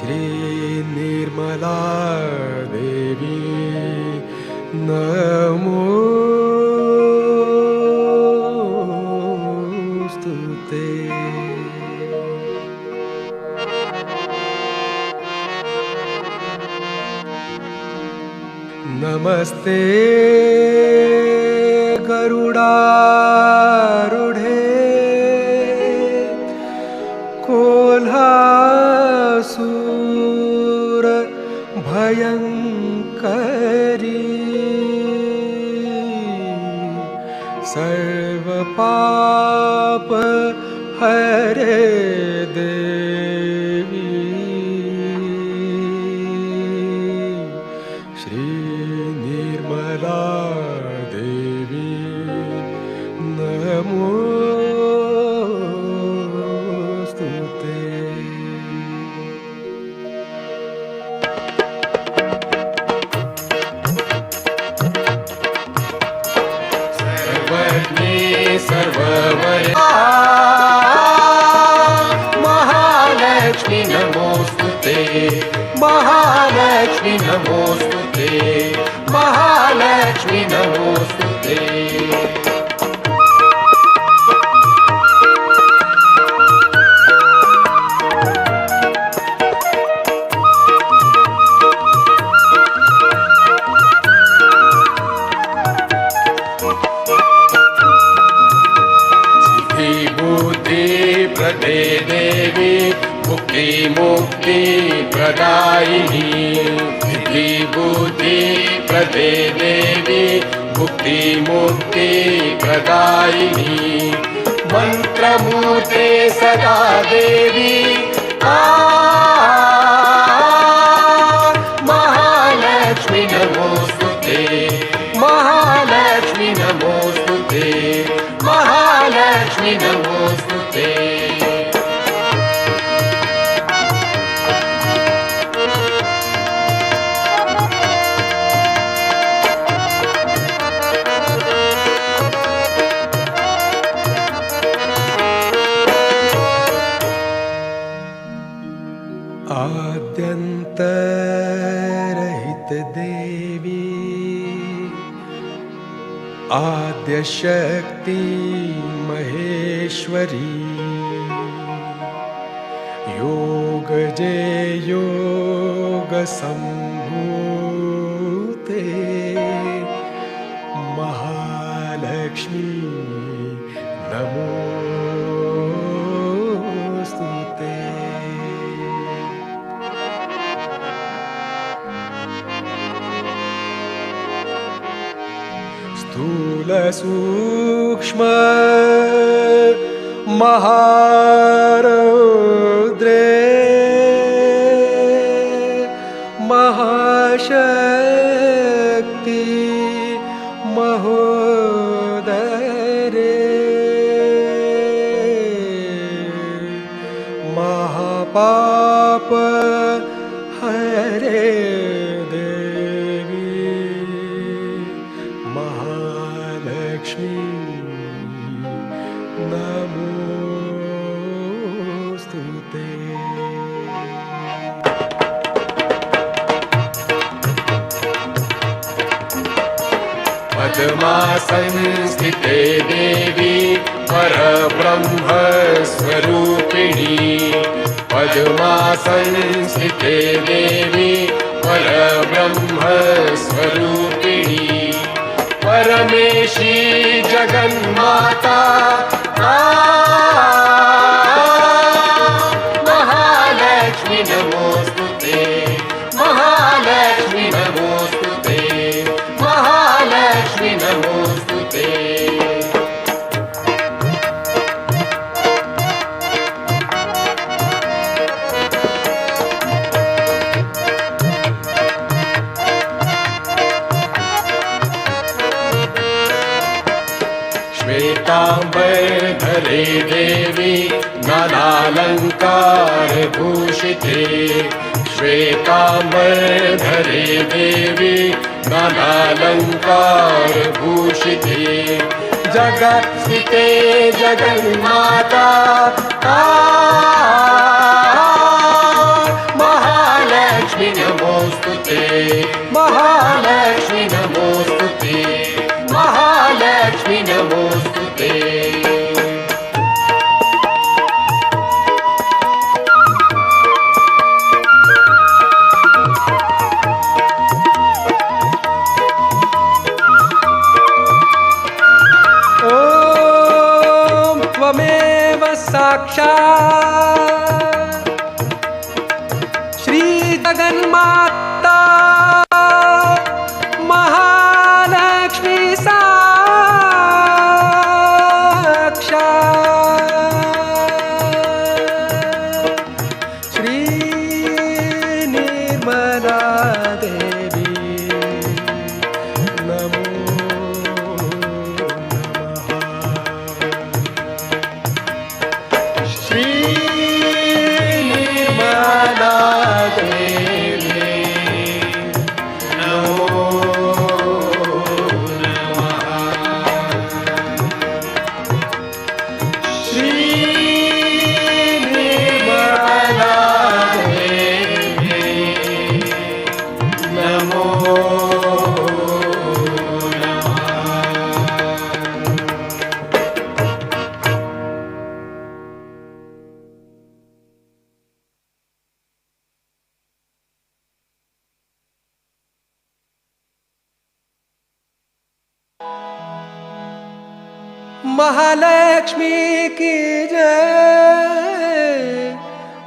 श्री निर्मला देवी नमोस्तुते। नमस्ते गरुडारूढे कोल्हासूर भयंकरी सर्वपाप हरे देवी श्री निर्मला देवी नमोस्तुते। सर्वज्ञे सर्ववरे महालक्ष्मी नमोस्तुते, महालक्ष्मी नमोस्तुते, महालक्ष्मी नमोस्तुते। प्रदे देवी मुक्ति मुक्ति प्रदायिनी, सिद्धि बुद्धि प्रदे देवी मुक्ति मुक्ति प्रदायिनी, मंत्रमूर्ते सदा देवी महालक्ष्मी नमोस्तुते, महालक्ष्मी नमोस्तुते, महालक्ष्मी नमोस्तुते। आद्यन्तरहित देवी आद्यशक्ति महेश्वरी, योग जय योग संभूते महालक्ष्मी नमोस्तुते। स्थूल सूक्ष्म महारौद्रे महाशक्ति महोदरे, महापाप हरे महालक्ष्मी नमोस्तुते। पद्मासन स्थिते देवी परब्रह्म स्वरूपिणी, पद्मासन स्थिते देवी परब्रह्म स्वरूपिणी, परमेशी जगन्माता महालक्ष्मी नमोस्तुते, महालक्ष्मी नमोस्तुते, महालक्ष्मी नमोस्तुते। श्वेतांबरधरे देवी नानालंकार भूषिते, श्वेतांबरधरे देवी नानालंकार भूषिते, जगत्स्थिते जगन्माता जगन्माता महालक्ष्मी साक्षात् श्री निर्मला देवी नमो नमः। श्री निर्मला देवी नमो श्री निर्मला देवी नमो महालक्ष्मी की जय,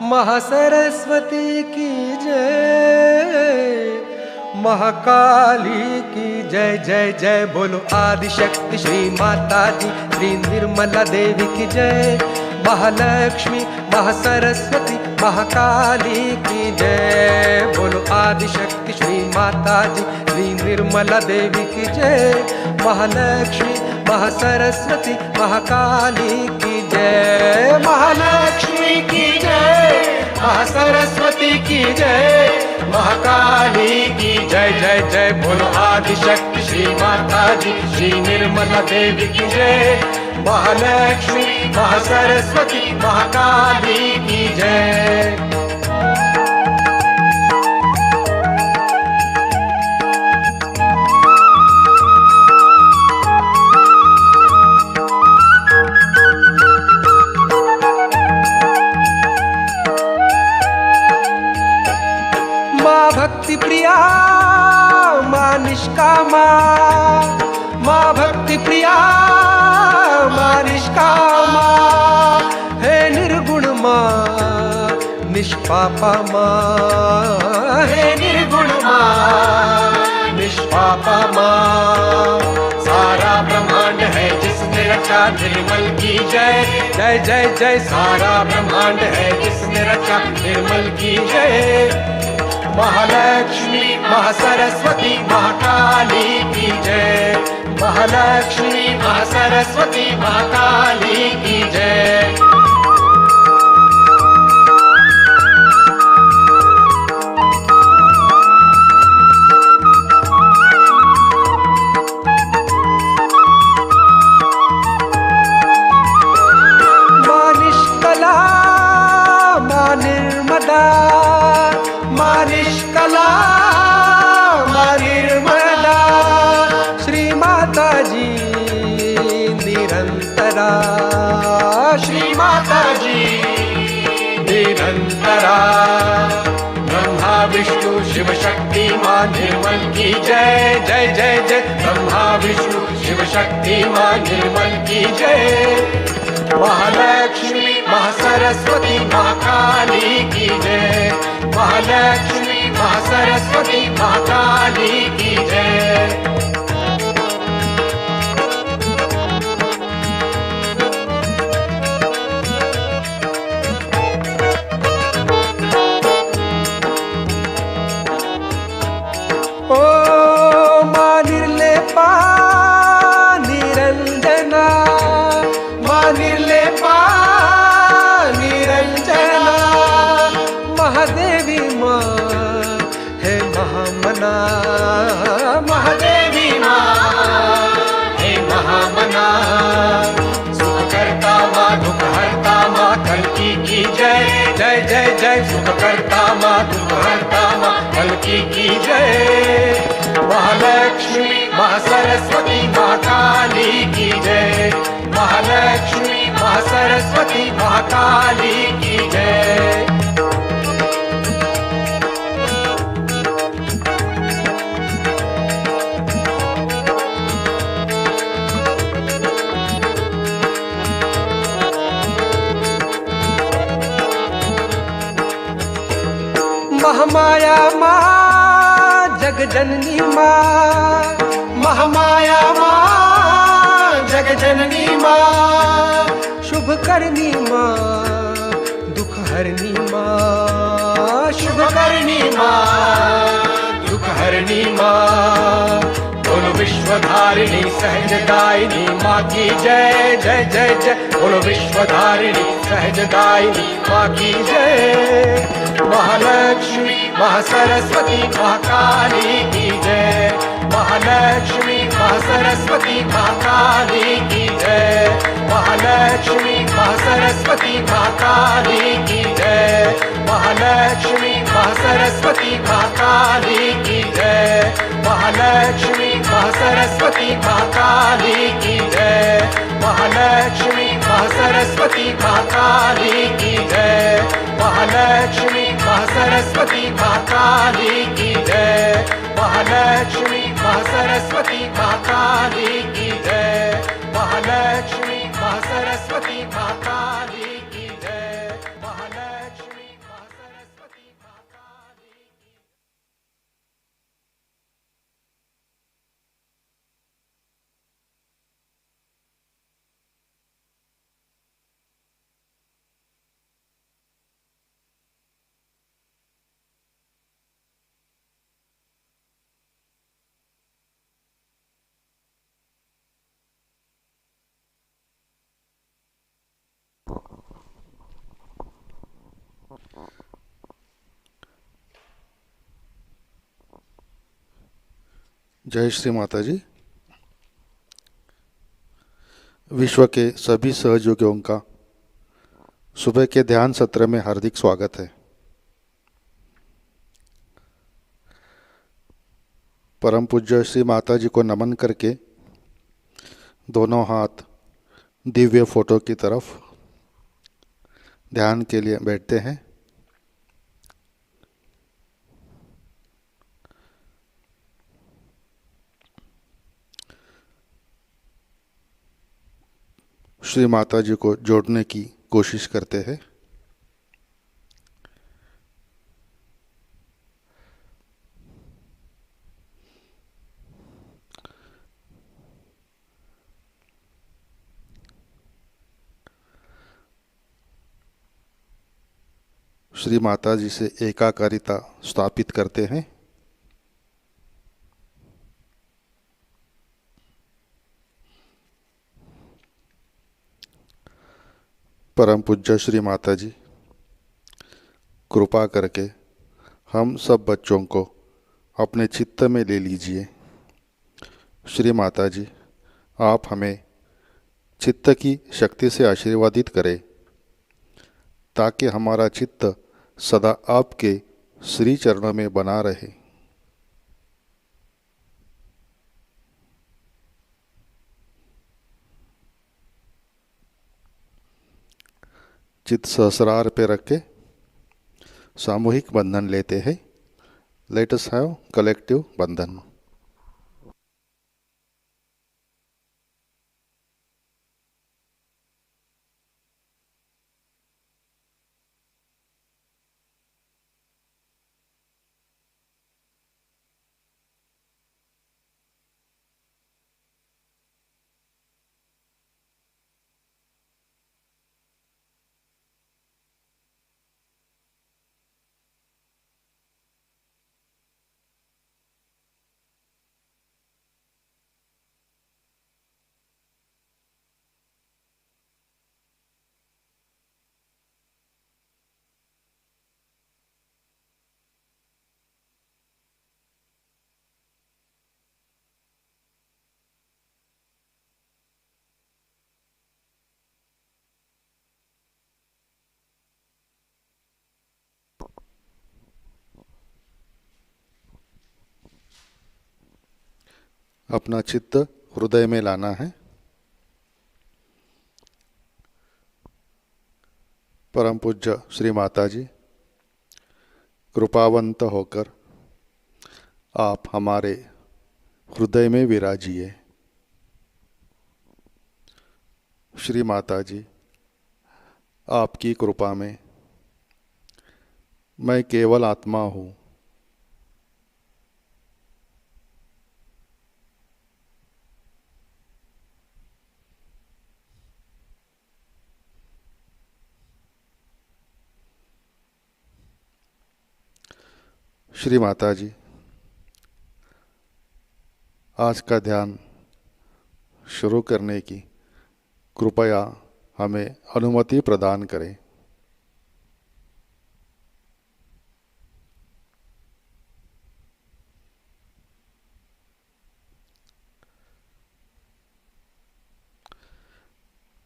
महासरस्वती की जय, महाकाली की जय जय जय। बोलो आदिशक्ति श्री माता जी श्री निर्मला देवी की जय। महालक्ष्मी महासरस्वती महाकाली की जय। बोलो आदिशक्ति श्री माता जी श्री निर्मला देवी की जय। महालक्ष्मी महासरस्वती महाकाली की जय। महालक्ष्मी की जय, महासरस्वती की जय, महाकाली की जय जय जय। बोलो आदिशक्ति श्री माता जी श्री निर्मला देवी की जय। महालक्ष्मी महासरस्वती महाकाली की जय। माँ भक्ति प्रिया माँ निष्कामा, माँ भक्ति प्रिया माँ निष्कामा, हे निर्गुण माँ निष्पापा माँ, हे निर्गुण माँ निष्पापा माँ। सारा ब्रह्मांड है जिसने रचा निर्मल की जय जय जय जय। सारा ब्रह्मांड है जिसने रचा निर्मल की जय। महालक्ष्मी महासरस्वती महाकाली की जय। महालक्ष्मी महासरस्वती महाकाली की जय। माँ निष्कला माँ निर्मदा, माँ निष्कला माँ निर्मला, श्री माता जी निरंतरा, श्री माता जी निरंतरा। ब्रह्मा विष्णु शिव शक्ति माँ निर्मल की जय जय जय जय। ब्रह्मा विष्णु शिव शक्ति माँ निर्मल की जय। महालक्ष्मी महासरस्वती महाकाली की जय। महालक्ष्मी महासरस्वती महाकाली की जय। ओ माँ निर्लेपा निरंजना, माँ निर्लेपा निरंजना, महादेवी माँ है महामना, महादेवी माँ है महामना। सुख करता माँ दुख हरता माँ कल्की की जय जय जय जय। सुख करता माँ दुख हरता माँ कल्की की जय। महालक्ष्मी महासरस्वती महाकाली की जय। महालक्ष्मी महासरस्वती महाकाली की जय। महामाया माँ जग जननी माँ, महामाया माँ जग जननी माँ, शुभ करनी माँ दुख हरनी माँ, शुभ करनी माँ दुख हरनी माँ। बोलो विश्वधारिणी सहजदायिनी माँ की जय जय जय जय, बोलो विश्वधारिणी सहजदायिनी माँ की जय। महालक्ष्मी महासरस्वती महाकाली की जय, महालक्ष्मी महासरस्वती महाकाली की जय, महालक्ष्मी महासरस्वती महाकाली की जय, महालक्ष्मी महासरस्वती महाकाली की जय, महालक्ष्मी महासरस्वती महाकाली की जय, महालक्ष्मी महासरस्वती महाकाली की जय, महालक्ष्मी महासरस्वती महाकाली की जय, महालक्ष्मी महासरस्वती महाकाली की जय, महालक्ष्मी महासरस्वती महाकाली की जय, महालक्ष्मी महासरस्वती महाकाली की। जय श्री माता जी। विश्व के सभी सहयोगियों का सुबह के ध्यान सत्र में हार्दिक स्वागत है। परम पूज्य श्री माता जी को नमन करके दोनों हाथ दिव्य फोटो की तरफ ध्यान के लिए बैठते हैं। श्री माता जी को जोड़ने की कोशिश करते हैं। श्री माता जी से एकाकारिता स्थापित करते हैं। परम पूज्य श्री माता जी, कृपा करके हम सब बच्चों को अपने चित्त में ले लीजिए। श्री माता जी, आप हमें चित्त की शक्ति से आशीर्वादित करें ताकि हमारा चित्त सदा आपके श्री चरणों में बना रहे। चित्त सहस्रार पे रख के सामूहिक बंधन लेते हैं। लेट अस हैव कलेक्टिव बंधन। अपना चित्त हृदय में लाना है। परम पूज्य श्री माता जी, कृपावंत होकर आप हमारे हृदय में विराजिए। श्री माता जी, आपकी कृपा में मैं केवल आत्मा हूँ। श्री माता जी, आज का ध्यान शुरू करने की कृपया हमें अनुमति प्रदान करें।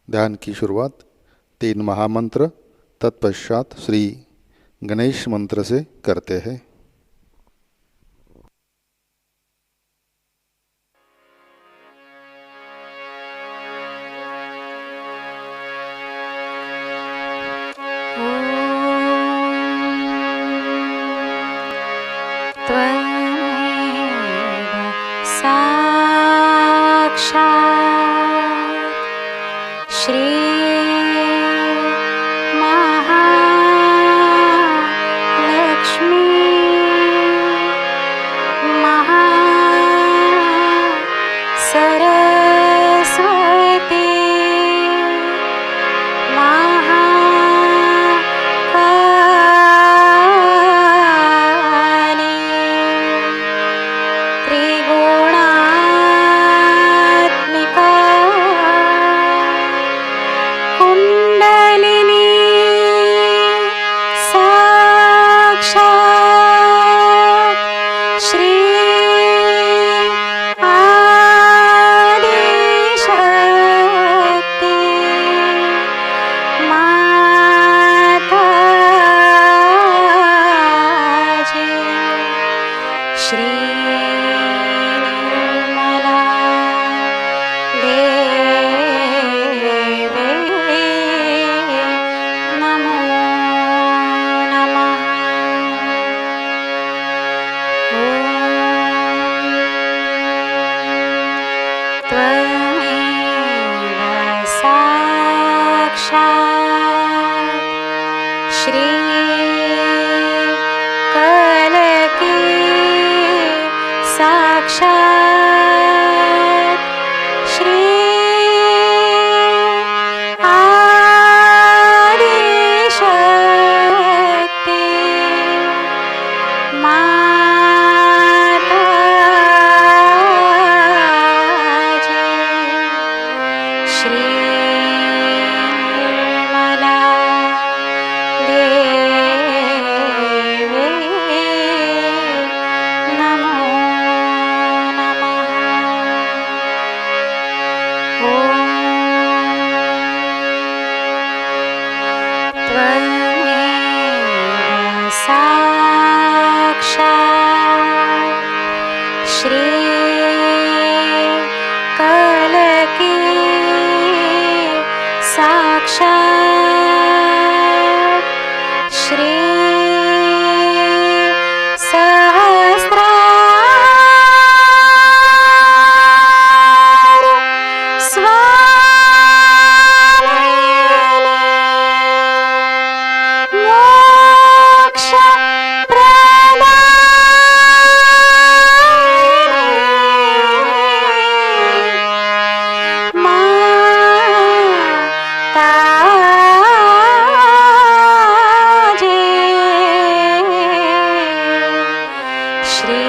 ध्यान की शुरुआत 3 महामंत्र तत्पश्चात श्री गणेश मंत्र से करते हैं। त्वमेव साक्षात् श्री महालक्ष्मी सरस्वती महाकाली त्रिगुणात्मिका कुण्डलिनी साक्षात् श्री आदिशक्ति माताजी श्री निर्मला देवी नमो नमः। त्वमेव साक्षात् श्री कलकी साक्षात् श्री आदिशक्ति माताजी श्री निर्मला देवी नमो नमः। त्वमेव साक्षात् श्री कलकी साक्षात् श्री सहस्रार स्वामिनी मोक्ष माताजी श्री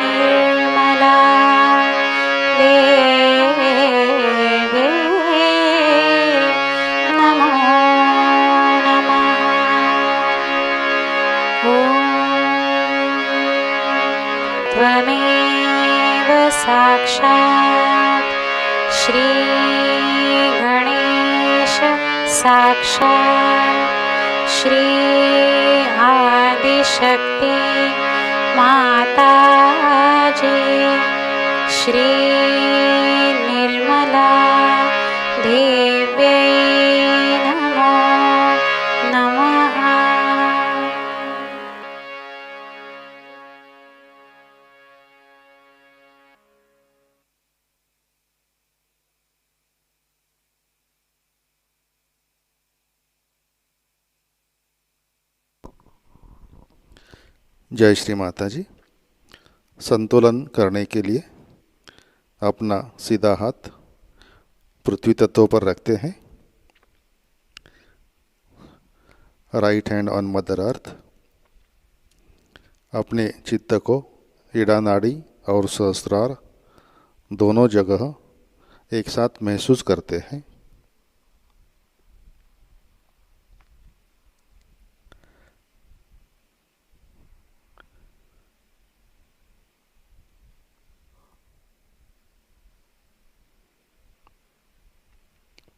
निर्मला देवी नमो नमः। त्वमेव साक्षात् श्री गणेश साक्षात् श्री आदिशक्ति माताजी श्री निर्मला देव्यै नमो नमः। जय श्री माता जी। संतुलन करने के लिए अपना सीधा हाथ पृथ्वी तत्व पर रखते हैं, right hand on mother earth. अपने चित्त को ईड़ा नाड़ी और सहस्त्रार दोनों जगह एक साथ महसूस करते हैं।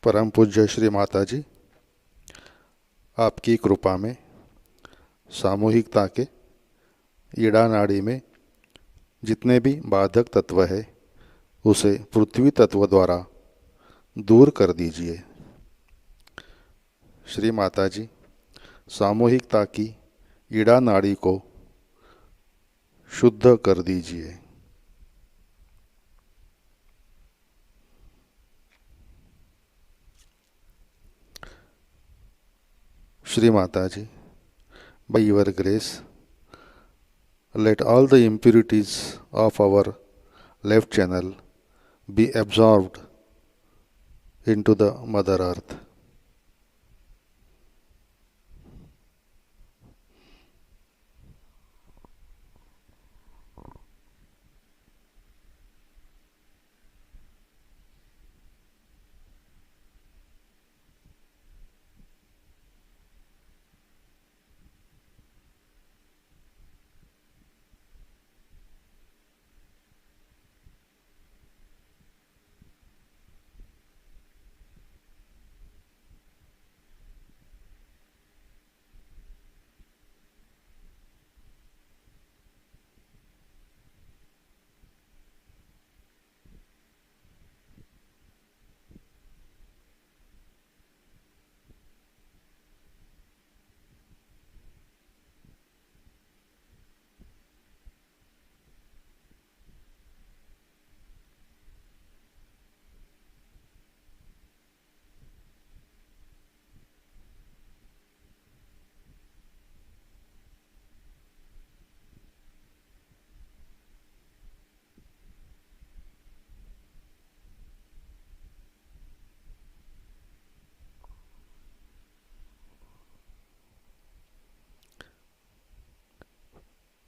परम पूज्य श्री माता जी, आपकी कृपा में सामूहिकता के ईड़ा नाड़ी में जितने भी बाधक तत्व है उसे पृथ्वी तत्व द्वारा दूर कर दीजिए। श्री माता जी, सामूहिकता की ईड़ा नाड़ी को शुद्ध कर दीजिए। श्री माता जी, by your grace, let all the impurities of our left channel be absorbed into the Mother Earth.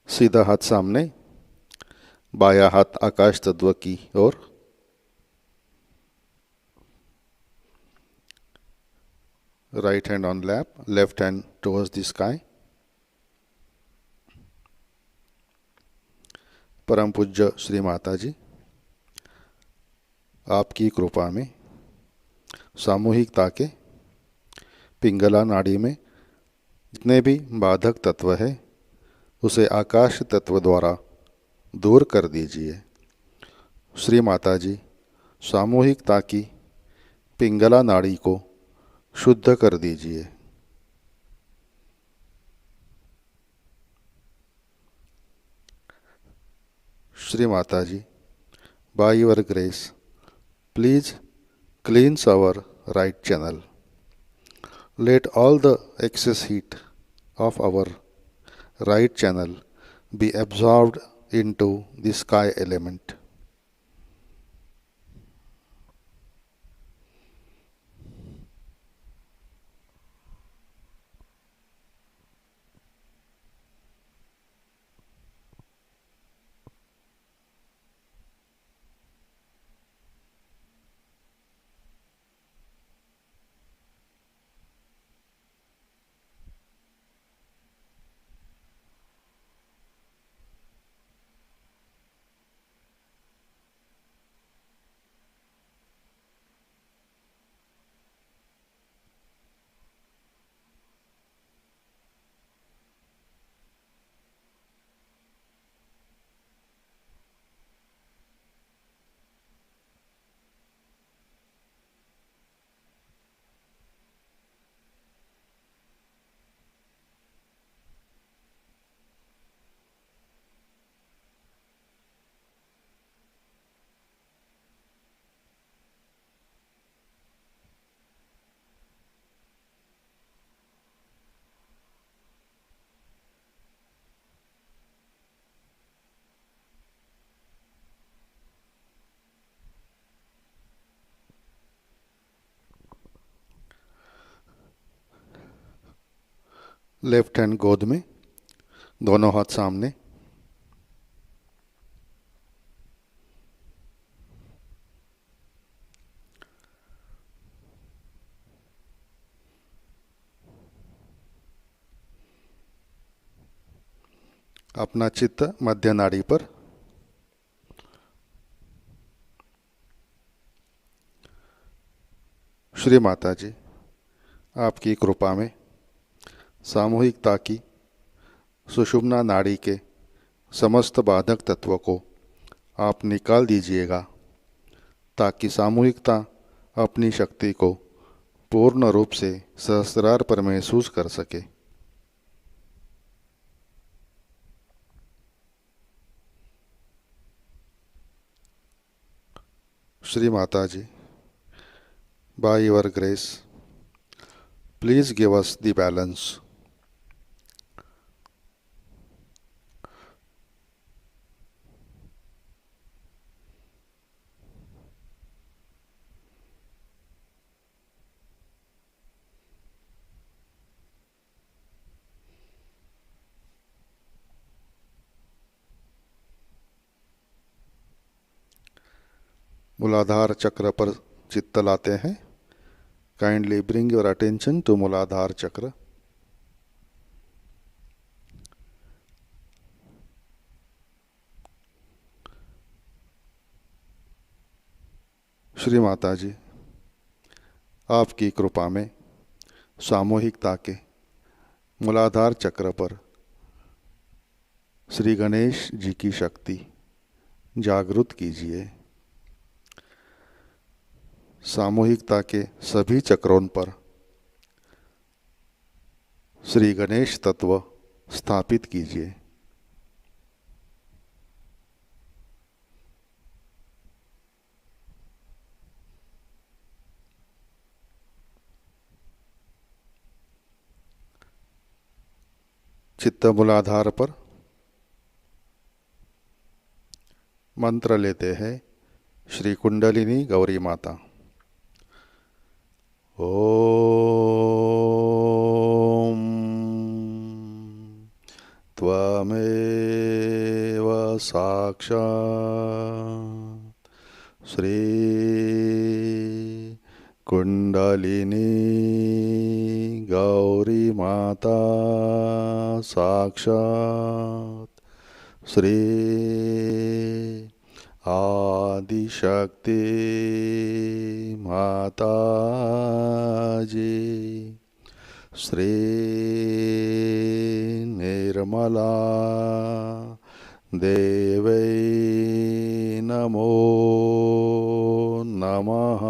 सीधा हाथ सामने, बायां हाथ आकाश तत्व की ओर। Right hand on lap, left hand towards the sky. परम पूज्य श्री माता जी, आपकी कृपा में सामूहिकता के पिंगला नाड़ी में जितने भी बाधक तत्व है उसे आकाश तत्व द्वारा दूर कर दीजिए। श्री माता जी, सामूहिकता की पिंगला नाड़ी को शुद्ध कर दीजिए। श्री माता जी, by your grace, please cleanse our right channel. Let all the excess heat of our right channel be absorbed into the sky element. Left hand गोद में, दोनों हाथ सामने। अपना चित्त मध्य नाड़ी पर। श्री माता जी, आपकी कृपा में सामूहिकता की सुषुम्ना नाड़ी के समस्त बाधक तत्वों को आप निकाल दीजिएगा, ताकि सामूहिकता अपनी शक्ति को पूर्ण रूप से सहस्रार पर महसूस कर सके। श्री माता जी, by your grace, please give us the balance. मूलाधार चक्र पर चित्त लाते हैं। Kindly bring your attention to मूलाधार चक्र। श्री माता जी, आपकी कृपा में सामूहिकता के मूलाधार चक्र पर श्री गणेश जी की शक्ति जागृत कीजिए। सामूहिकता के सभी चक्रों पर श्री गणेश तत्व स्थापित कीजिए। चित्त मूलाधार पर मंत्र लेते हैं श्री कुंडलिनी गौरी माता। ओम त्वमेव साक्षात् श्री कुंडलिनी गौरी माता साक्षात् श्री आदिशक्ति माता जी श्री निर्मला देवै नमो नमः।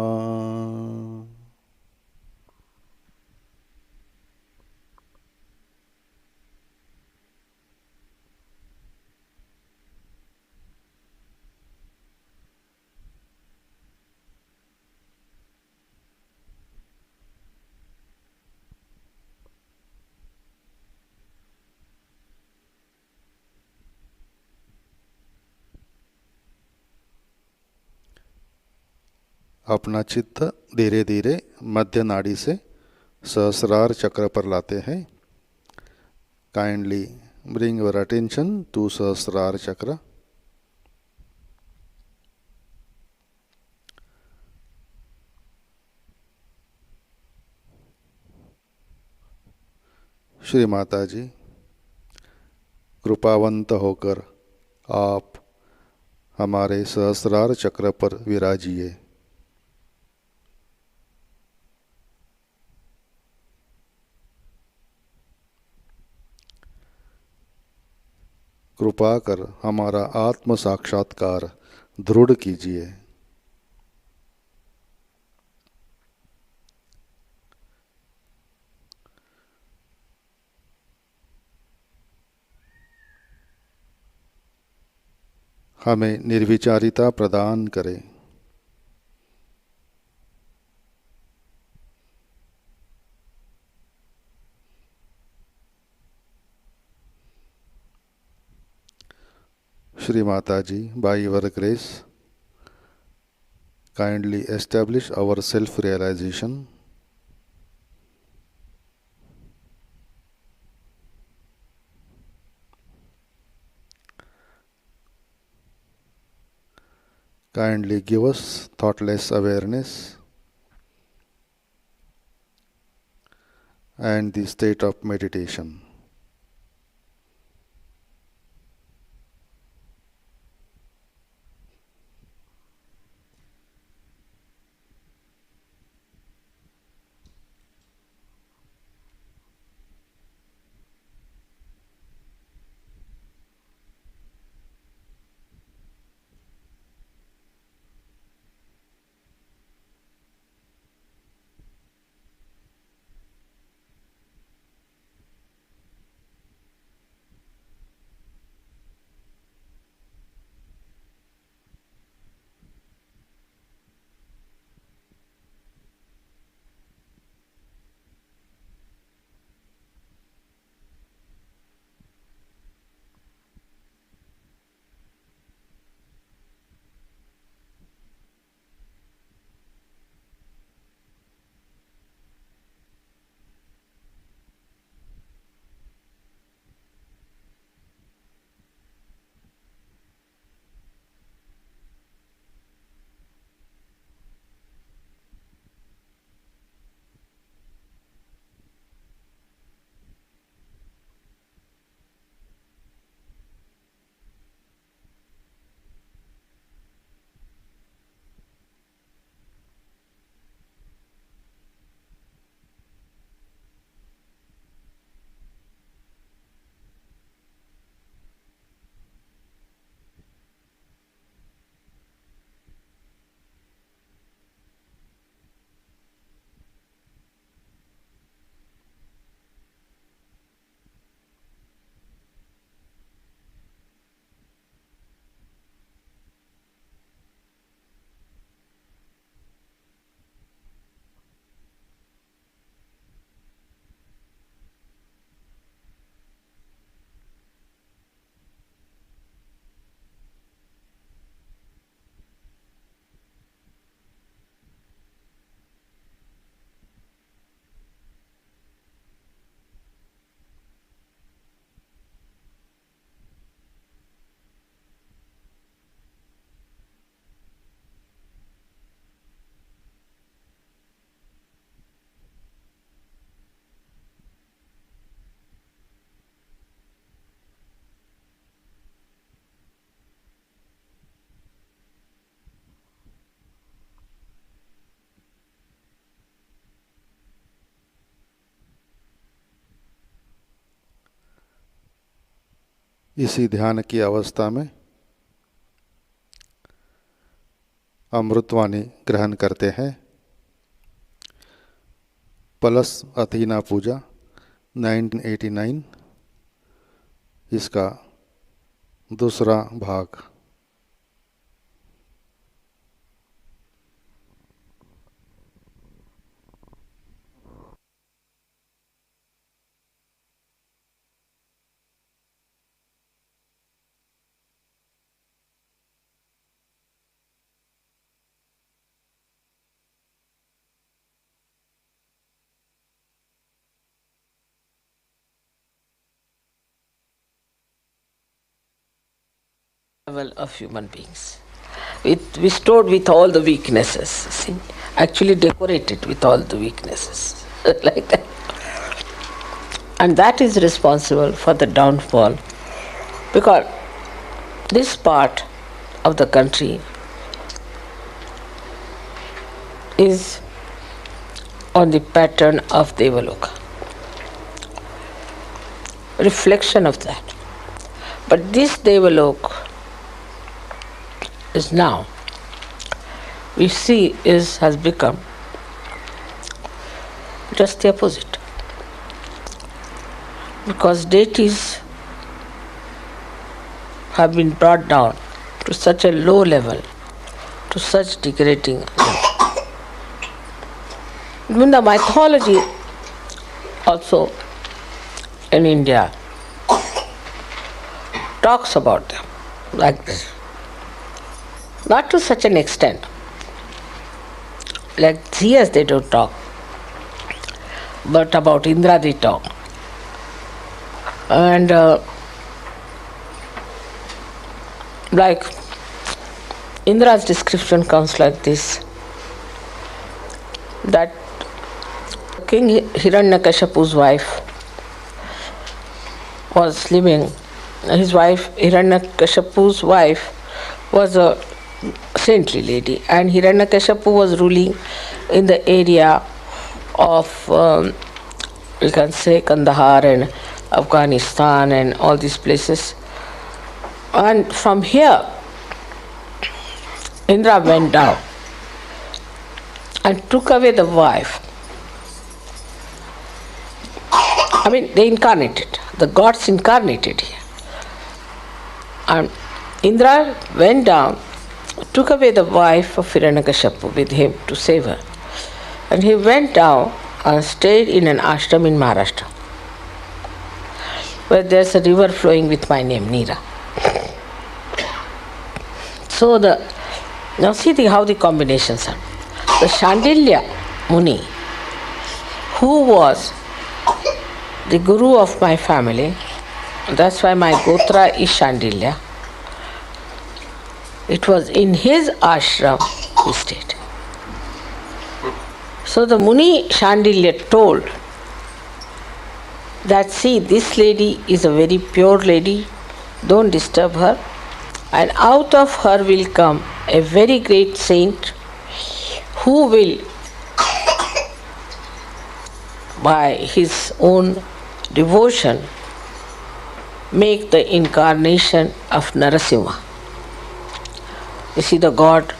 अपना चित्त धीरे धीरे मध्य नाड़ी से सहस्रार चक्र पर लाते हैं। Kindly bring your attention to Sahasrara chakra. Shri माता जी, कृपावंत होकर आप हमारे सहस्रार चक्र पर विराजिए। कृपा कर हमारा आत्म साक्षात्कार दृढ़ कीजिए। हमें निर्विचारिता प्रदान करें। श्री माता जी, by your grace, kindly establish our self-realization. kindly give us thoughtless awareness and the state of meditation. इसी ध्यान की अवस्था में अमृतवाणी ग्रहण करते हैं। प्लस अथीना पूजा 1989, इसका दूसरा भाग। Level of human beings, restored with all the weaknesses, see, actually decorated with all the weaknesses, like that. And that is responsible for the downfall, because this part of the country is on the pattern of Devaloka, reflection of that. But this Devaloka is now, we see, has become just the opposite. Because deities have been brought down to such a low level, to such degrading level. Even the mythology also in India talks about them like this. Not to such an extent. Like Zeus they don't talk, but about Indra they talk. And like Indra's description comes like this, that King Hiranyakashipu's wife was living, his wife, Hiranyakashipu's wife, was a saintly lady, and Hiranyakashipu was ruling in the area of, we can say, Kandahar and Afghanistan and all these places. And from here, Indra went down and took away the wife. I mean, they incarnated, the gods incarnated here. And Indra went down, took away the wife of Hiranyakashipu with him to save her. And he went down and stayed in an ashram in Maharashtra, where there's a river flowing with my name, Neera. So now see how the combinations are. The Shandilya Muni, who was the guru of my family, that's why my Gotra is Shandilya. It was in his ashram he stayed. So the Muni Shandilya told that, see, this lady is a very pure lady, don't disturb her, and out of her will come a very great saint who will, by his own devotion, make the incarnation of Narasimha. You see, the god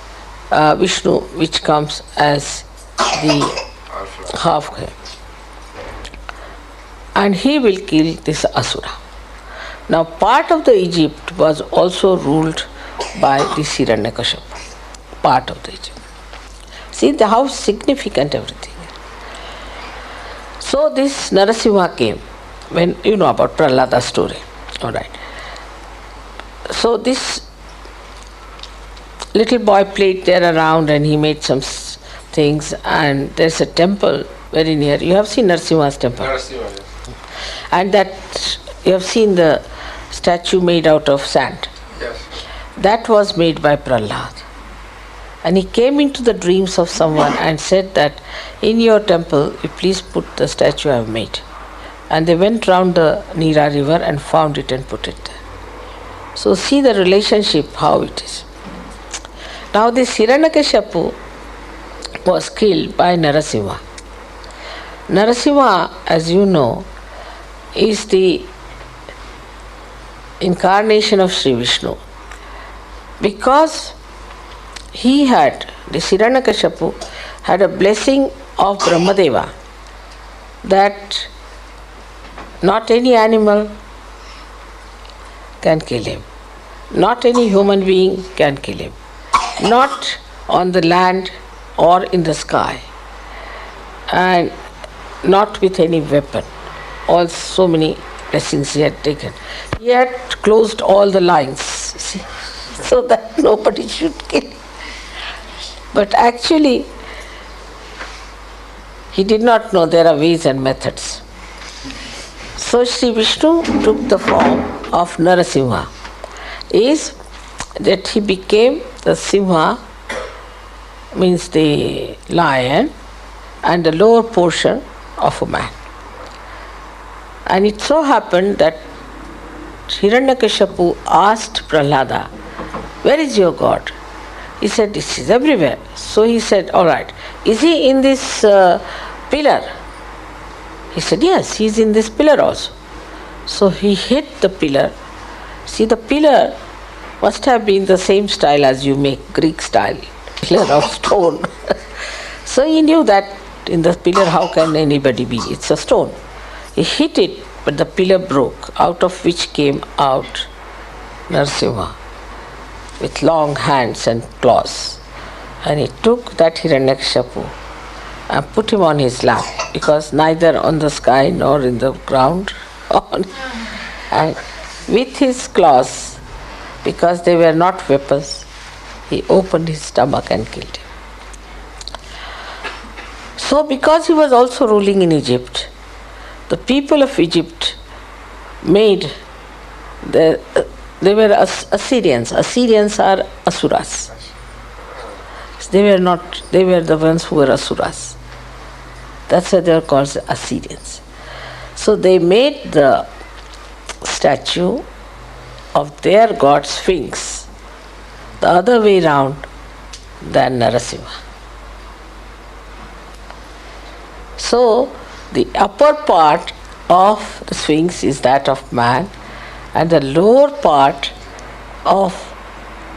Vishnu, which comes as the half, and he will kill this Asura. Now, part of the Egypt was also ruled by the Hiranyakashipu, part of the Egypt. See how significant everything is. So this Narasimha came, when you know about Prahlada's story, all right. So this little boy played there around and he made some things, and there's a temple very near. You have seen Narasimha's temple? Narasimha, yes. And that you have seen the statue made out of sand. Yes. That was made by Prahlad. And he came into the dreams of someone and said that in your temple, you please put the statue I have made. And they went round the Neera river and found it and put it there. So see the relationship, how it is. Now this Hiranyakashipu was killed by Narasimha. Narasimha, as you know, is the incarnation of Sri Vishnu. Because he had, this Hiranyakashipu had a blessing of Brahmadeva that not any animal can kill him, not any human being can kill him, not on the land or in the sky, and not with any weapon. All so many blessings he had taken. He had closed all the lines, see, so that nobody should kill him. But actually, he did not know there are ways and methods. So Sri Vishnu took the form of Narasimha, is that he became the Simha, means the lion, and the lower portion of a man. And it so happened that Hiranyakashipu asked Prahlada, where is your God? He said, this is everywhere. So he said, all right, is he in this pillar? He said, yes, he is in this pillar also. So he hit the pillar. See, the pillar must have been the same style as you make Greek style, pillar of stone. So he knew that in the pillar, how can anybody be? It's a stone. He hit it, but the pillar broke, out of which came out Narasimha with long hands and claws. And he took that Hiranyakashipu and put him on his lap, because neither on the sky nor in the ground. And with his claws, because they were not weapons, he opened his stomach and killed him. So because he was also ruling in Egypt, the people of Egypt they were Assyrians. Assyrians are asuras. They were not, they were the ones who were asuras. That's why they are called the Assyrians. So they made the statue of their god Sphinx the other way round than Narasimha. So the upper part of the Sphinx is that of man, and the lower part of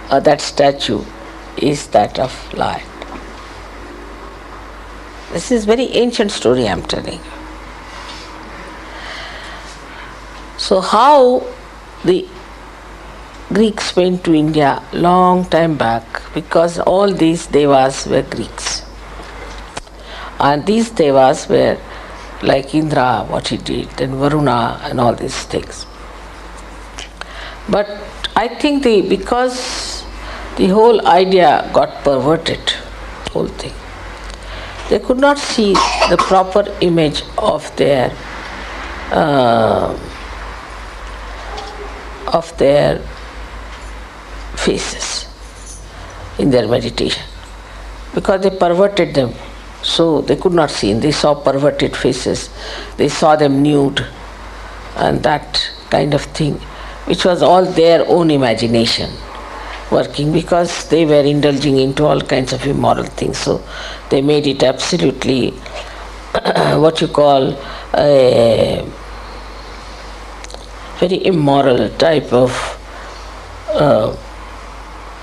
that statue is that of lion. This is very ancient story I am telling you. So how the Greeks went to India long time back, because all these devas were Greeks. And these devas were like Indra, what he did, then Varuna and all these things. But I think because the whole idea got perverted, whole thing, they could not see the proper image of their faces in their meditation, because they perverted them. So they could not see. They saw perverted faces. They saw them nude and that kind of thing, which was all their own imagination working, because they were indulging into all kinds of immoral things. So they made it absolutely what you call a very immoral type of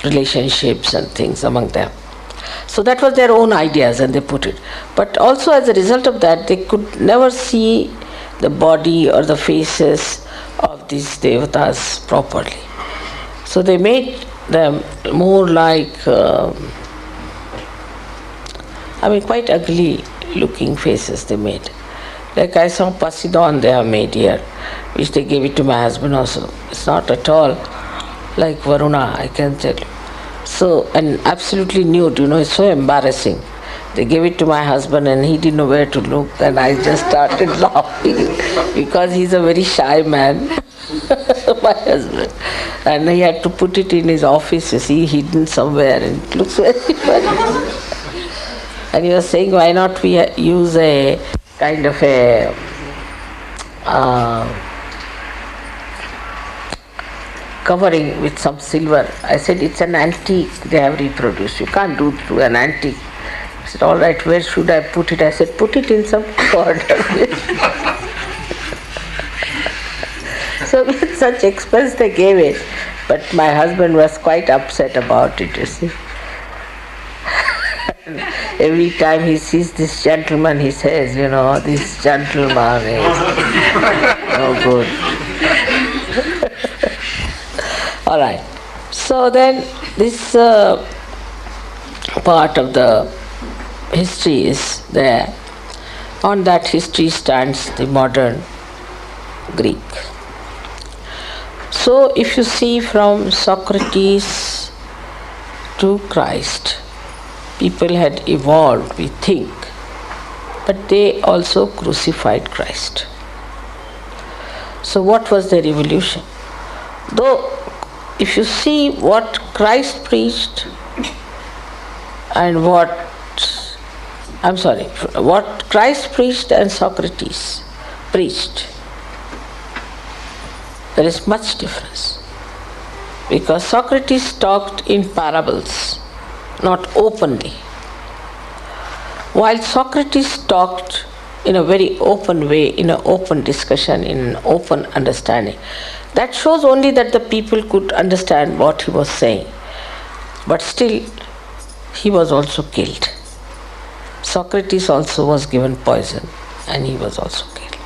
relationships and things among them. So that was their own ideas, and they put it. But also as a result of that, they could never see the body or the faces of these devatas properly. So they made them more like, quite ugly looking faces they made. Like I saw Poseidon they have made here, which they gave it to my husband also. It's not at all like Varuna, I can tell you. So, and absolutely nude, it's so embarrassing. They gave it to my husband and he didn't know where to look, and I just started laughing because he's a very shy man, my husband. And he had to put it in his office, hidden somewhere, and it looks very funny. And he was saying, why not we use a kind of a covering with some silver. I said, it's an antique they have reproduced. You can't do it to an antique. He said, all right, where should I put it? I said, put it in some corner. So with such expense they gave it. But my husband was quite upset about it, you see. Every time he sees this gentleman, he says, this gentleman is no good. All right. So then this part of the history is there. On that history stands the modern Greek. So if you see from Socrates to Christ, people had evolved, we think, but they also crucified Christ. So what was their evolution? Though if you see what Christ preached and what Christ preached and Socrates preached, there is much difference. Because Socrates talked in parables, not openly, while Socrates talked in a very open way, in an open discussion, in an open understanding. That shows only that the people could understand what he was saying. But still, he was also killed. Socrates also was given poison, and he was also killed.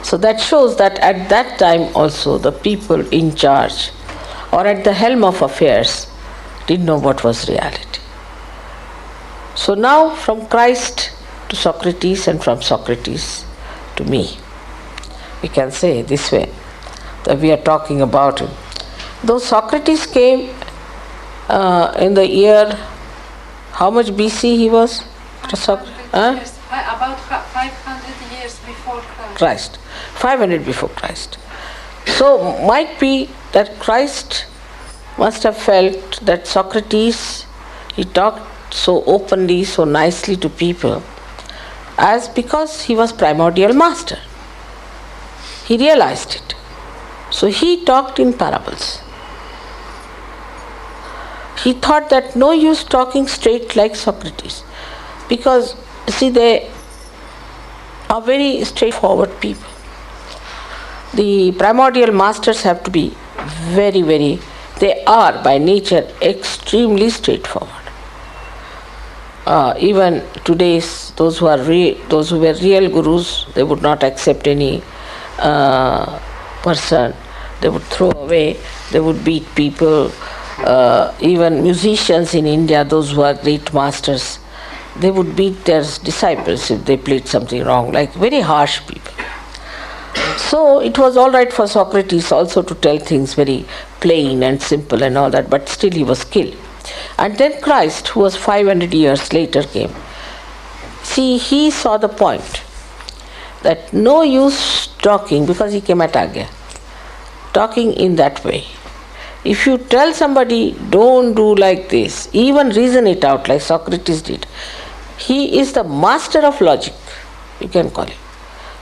So that shows that at that time also the people in charge or at the helm of affairs didn't know what was reality. So now from Christ to Socrates and from Socrates to me, we can say this way, that we are talking about him. Though Socrates came in the year, how much BC he was? About 500 years before Christ. 500 before Christ. So might be that Christ must have felt that Socrates, he talked so openly, so nicely to people, as because he was primordial master. He realized it. So he talked in parables. He thought that no use talking straight like Socrates, because see, they are very straightforward people. The primordial masters have to be very, they are by nature extremely straightforward. Even today's those who were real gurus, they would not accept any person. They would throw away. They would beat people. Even musicians in India, those who are great masters, they would beat their disciples if they played something wrong, like very harsh people. So it was all right for Socrates also to tell things very plain and simple and all that, but still he was killed. And then Christ, who was 500 years later, came. See, he saw the point that no use talking, because he came at Agya, talking in that way. If you tell somebody, don't do like this, even reason it out like Socrates did, he is the master of logic, you can call him.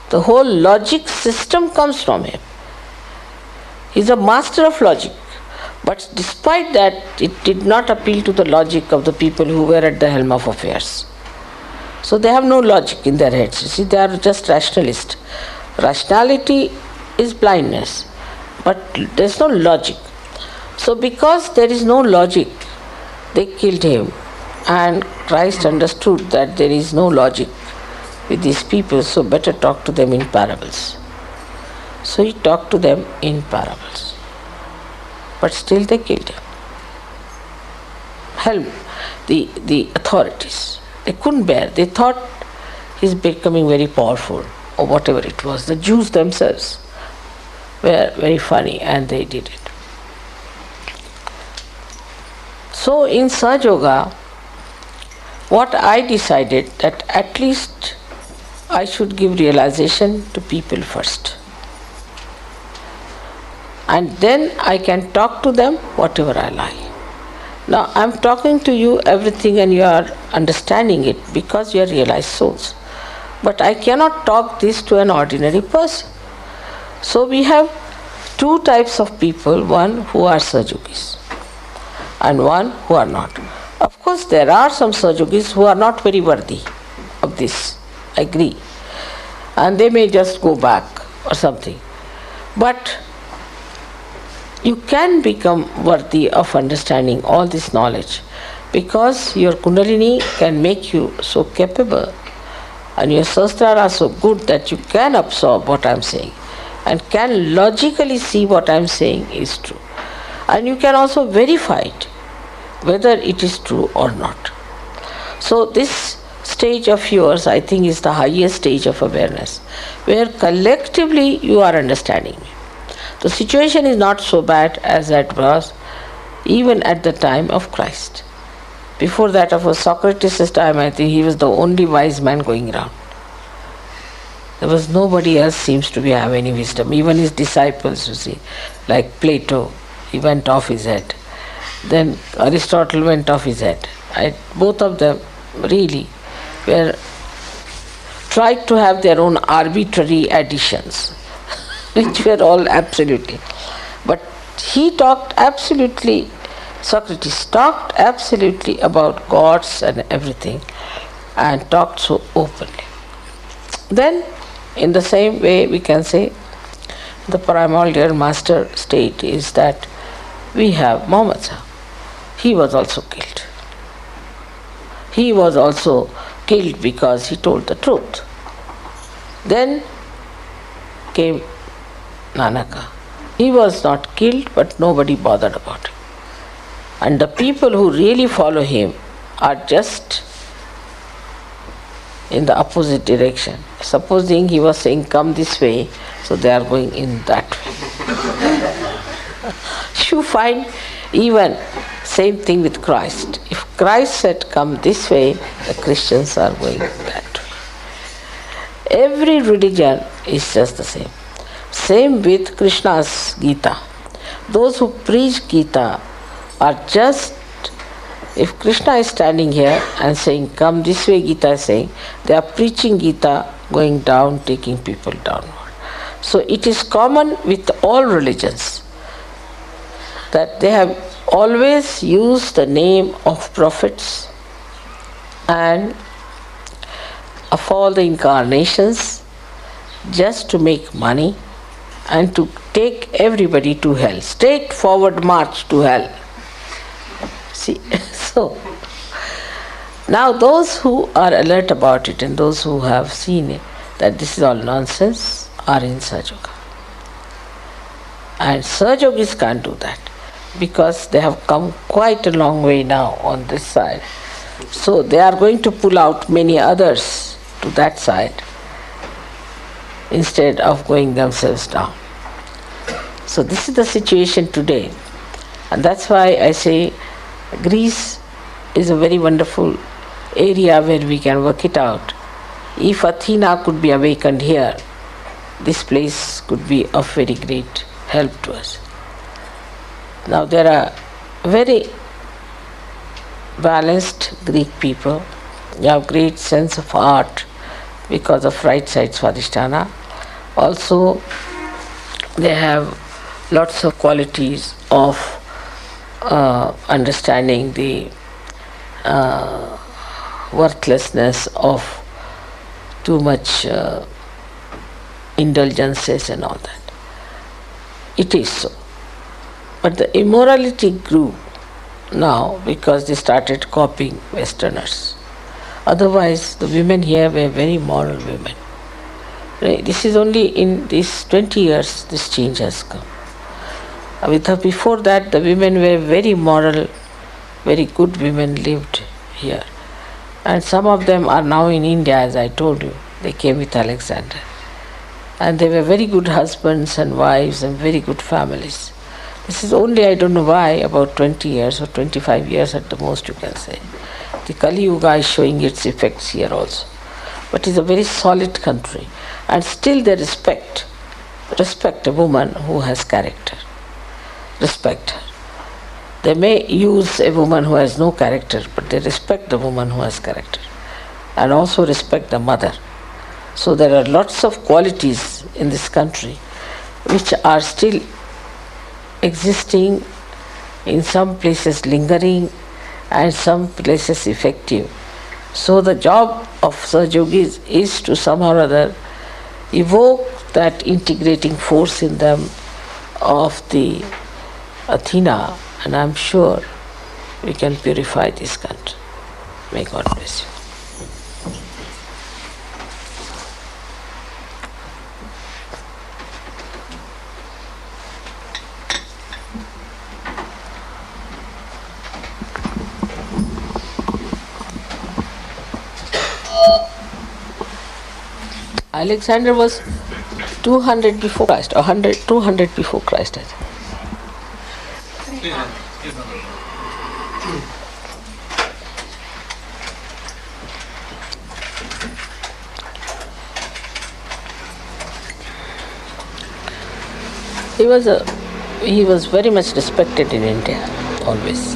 The whole logic system comes from him. He is a master of logic. But despite that, it did not appeal to the logic of the people who were at the helm of affairs. So they have no logic in their heads. You see, they are just rationalists. Rationality is blindness, but there is no logic. So because there is no logic, they killed him. And Christ understood that there is no logic with these people, so better talk to them in parables. So he talked to them in parables. But still they killed him. Help the authorities. They couldn't bear. They thought he's becoming very powerful, or whatever it was. The Jews themselves were very funny, and they did it. So in Sahaja Yoga, what I decided that at least I should give realization to people first. And then I can talk to them whatever I like. Now I am talking to you everything and you are understanding it because you are realized souls. But I cannot talk this to an ordinary person. So we have two types of people, one who are Sahajogis and one who are not. Of course there are some Sahajogis who are not very worthy of this, I agree. And they may just go back or something. But you can become worthy of understanding all this knowledge because your Kundalini can make you so capable and your Sahasrara are so good that you can absorb what I am saying and can logically see what I am saying is true. And you can also verify it, whether it is true or not. So this stage of yours, I think, is the highest stage of awareness, where collectively you are understanding me. The situation is not so bad as that was even at the time of Christ. Before that, of Socrates' time, I think he was the only wise man going around. There was nobody else seems to have any wisdom. Even his disciples, you see, like Plato, he went off his head. Then Aristotle went off his head. Both of them really were tried to have their own arbitrary additions, which were all absolutely. But he talked absolutely, Socrates talked absolutely about gods and everything and talked so openly. Then, in the same way, we can say the primordial master state is that we have Muhammad Sahib. He was also killed. He was also killed because he told the truth. Then came Nanaka. He was not killed, but nobody bothered about him. And the people who really follow him are just in the opposite direction. Supposing he was saying, come this way, so they are going in that way. You find even same thing with Christ. If Christ said, come this way, the Christians are going that way. Every religion is just the same. Same with Krishna's Gita. Those who preach Gita are just If Krishna is standing here and saying, come this way, Gita is saying, they are preaching Gita, going down, taking people downward. So it is common with all religions that they have always used the name of prophets and of all the incarnations just to make money and to take everybody to hell. Straightforward march to hell. See, so now those who are alert about it and those who have seen it, that this is all nonsense, are in Sahaja. And Sahajogis can't do that because they have come quite a long way now on this side. So they are going to pull out many others to that side instead of going themselves down. So this is the situation today. And that's why I say Greece is a very wonderful area where we can work it out. If Athena could be awakened here, this place could be of very great help to us. Now there are very balanced Greek people. They have great sense of art because of right side Swadhisthana. Also, they have lots of qualities of understanding the worthlessness of too much indulgences and all that. It is so. But the immorality grew now because they started copying Westerners. Otherwise, the women here were very moral women. This is only in these 20 years this change has come. Before that, the women were very moral, very good women lived here. And some of them are now in India, as I told you. They came with Alexander. And they were very good husbands and wives and very good families. This is only, I don't know why, about 20 years or 25 years at the most you can say. The Kali Yuga is showing its effects here also. But it's a very solid country. And still they respect a woman who has character. Respect her. They may use a woman who has no character, but they respect the woman who has character. And also respect the mother. So there are lots of qualities in this country which are still existing, in some places lingering, and some places effective. So the job of Sahajogis is to somehow or other evoke that integrating force in them of the Athena, and I'm sure we can purify this country. May God bless you. Alexander was 200 before Christ, or 200 before Christ, I think. He was very much respected in India, always.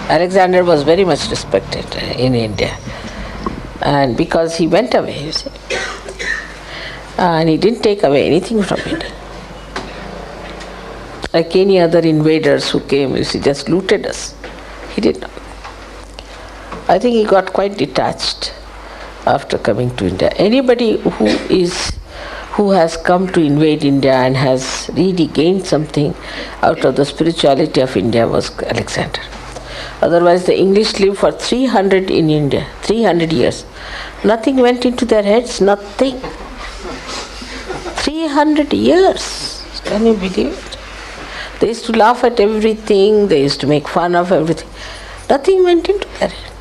Alexander was very much respected in India. And because he went away, you see. And he didn't take away anything from India. Like any other invaders who came, you see, just looted us. He did not. I think he got quite detached after coming to India. Anybody who has come to invade India and has really gained something out of the spirituality of India was Alexander. Otherwise, the English lived for 300 in India, 300 years. Nothing went into their heads, nothing. 300 years. Can you believe it? They used to laugh at everything, they used to make fun of everything. Nothing went into their head.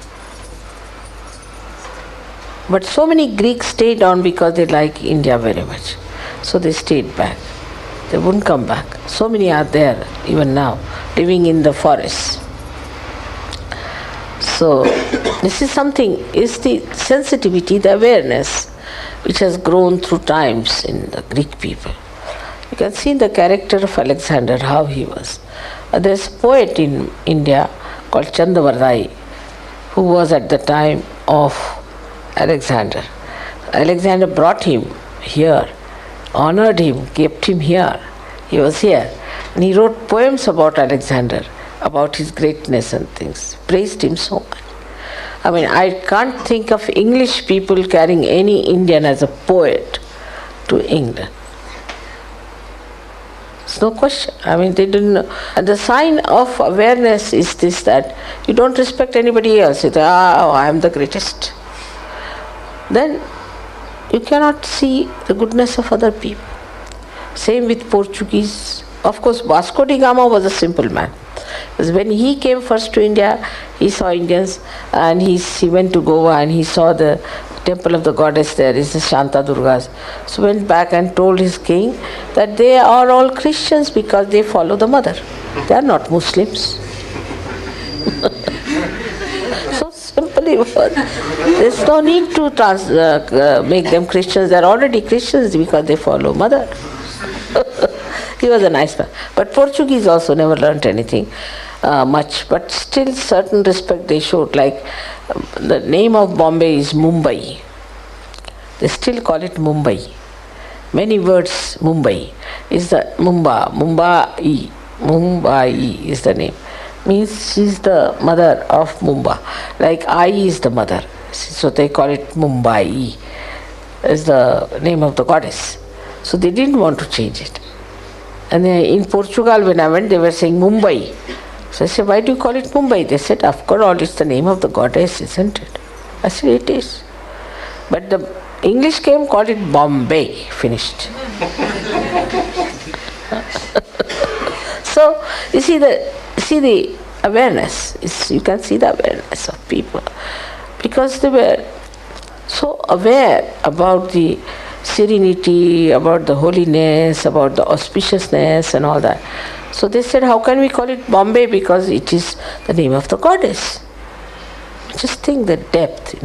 But so many Greeks stayed on because they like India very much. So they stayed back. They wouldn't come back. So many are there, even now, living in the forests. So this is something, is the sensitivity, the awareness, which has grown through times in the Greek people. You can see the character of Alexander, how he was. There's a poet in India called Chandavardai. who was at the time of Alexander. Alexander brought him here, honored him, kept him here. He was here. And he wrote poems about Alexander, about his greatness and things. Praised him so much. I mean, I can't think of English people carrying any Indian as a poet to England. It's no question. I mean, they didn't know. And the sign of awareness is this, that you don't respect anybody else. You say, I am the greatest. Then you cannot see the goodness of other people. Same with Portuguese. Of course, Vasco da Gama was a simple man. Because when he came first to India, he saw Indians, and he went to Goa and he saw the temple of the goddess there, is the Shanta Durgas. So went back and told his king that they are all Christians because they follow the mother. They are not Muslims. So simply, there's no need to make them Christians. They are already Christians because they follow mother. He was a nice man. But Portuguese also never learnt anything much, but still certain respect they showed. Like the name of Bombay is Mumbai. They still call it Mumbai. Many words Mumbai is the Mumbai is the name. Means she's the mother of Mumba. Like I is the mother. So they call it Mumbai is the name of the goddess. So they didn't want to change it. And in Portugal, when I went, they were saying Mumbai. So I said, why do you call it Mumbai? They said, after all, it's the name of the goddess, isn't it? I said, it is. But the English came, called it Bombay, finished. So, you see the awareness. You can see the awareness of people. Because they were so aware about the serenity, about the holiness, about the auspiciousness and all that. So they said, how can we call it Bombay? Because it is the name of the goddess. Just think the depth,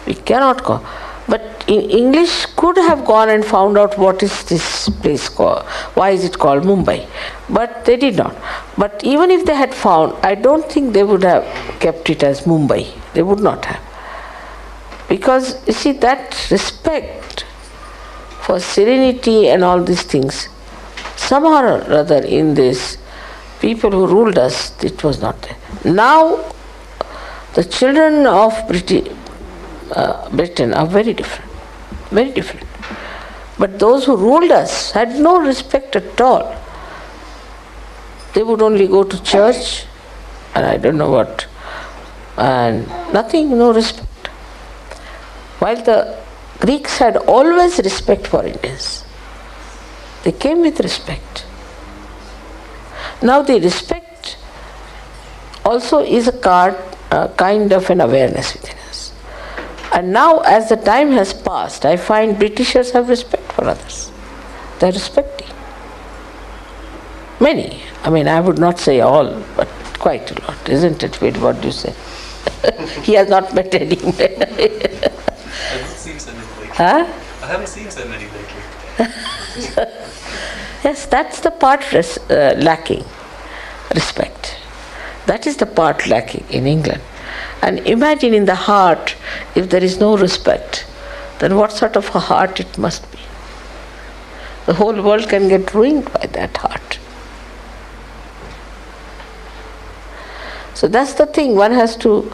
We cannot call. But in English could have gone and found out what is this place called, why is it called Mumbai. But they did not. But even if they had found, I don't think they would have kept it as Mumbai. They would not have. Because, you see, that respect for serenity and all these things, somehow or other in this, people who ruled us, it was not there. Now, the children of Britain are very different. Very different. But those who ruled us had no respect at all. They would only go to church, and I don't know what, and nothing, no respect. While the Greeks had always respect for Indians. They came with respect. Now the respect also is a kind of an awareness within us. And now as the time has passed, I find Britishers have respect for others. They are respecting. Many. I mean, I would not say all, but quite a lot, isn't it? Wait, what do you say? He has not met anyone. I haven't seen so many lately. Huh? I haven't seen so many lately. Yes, that's the part lacking. Respect. That is the part lacking in England. And imagine in the heart, if there is no respect, then what sort of a heart it must be. The whole world can get ruined by that heart. So that's the thing, one has to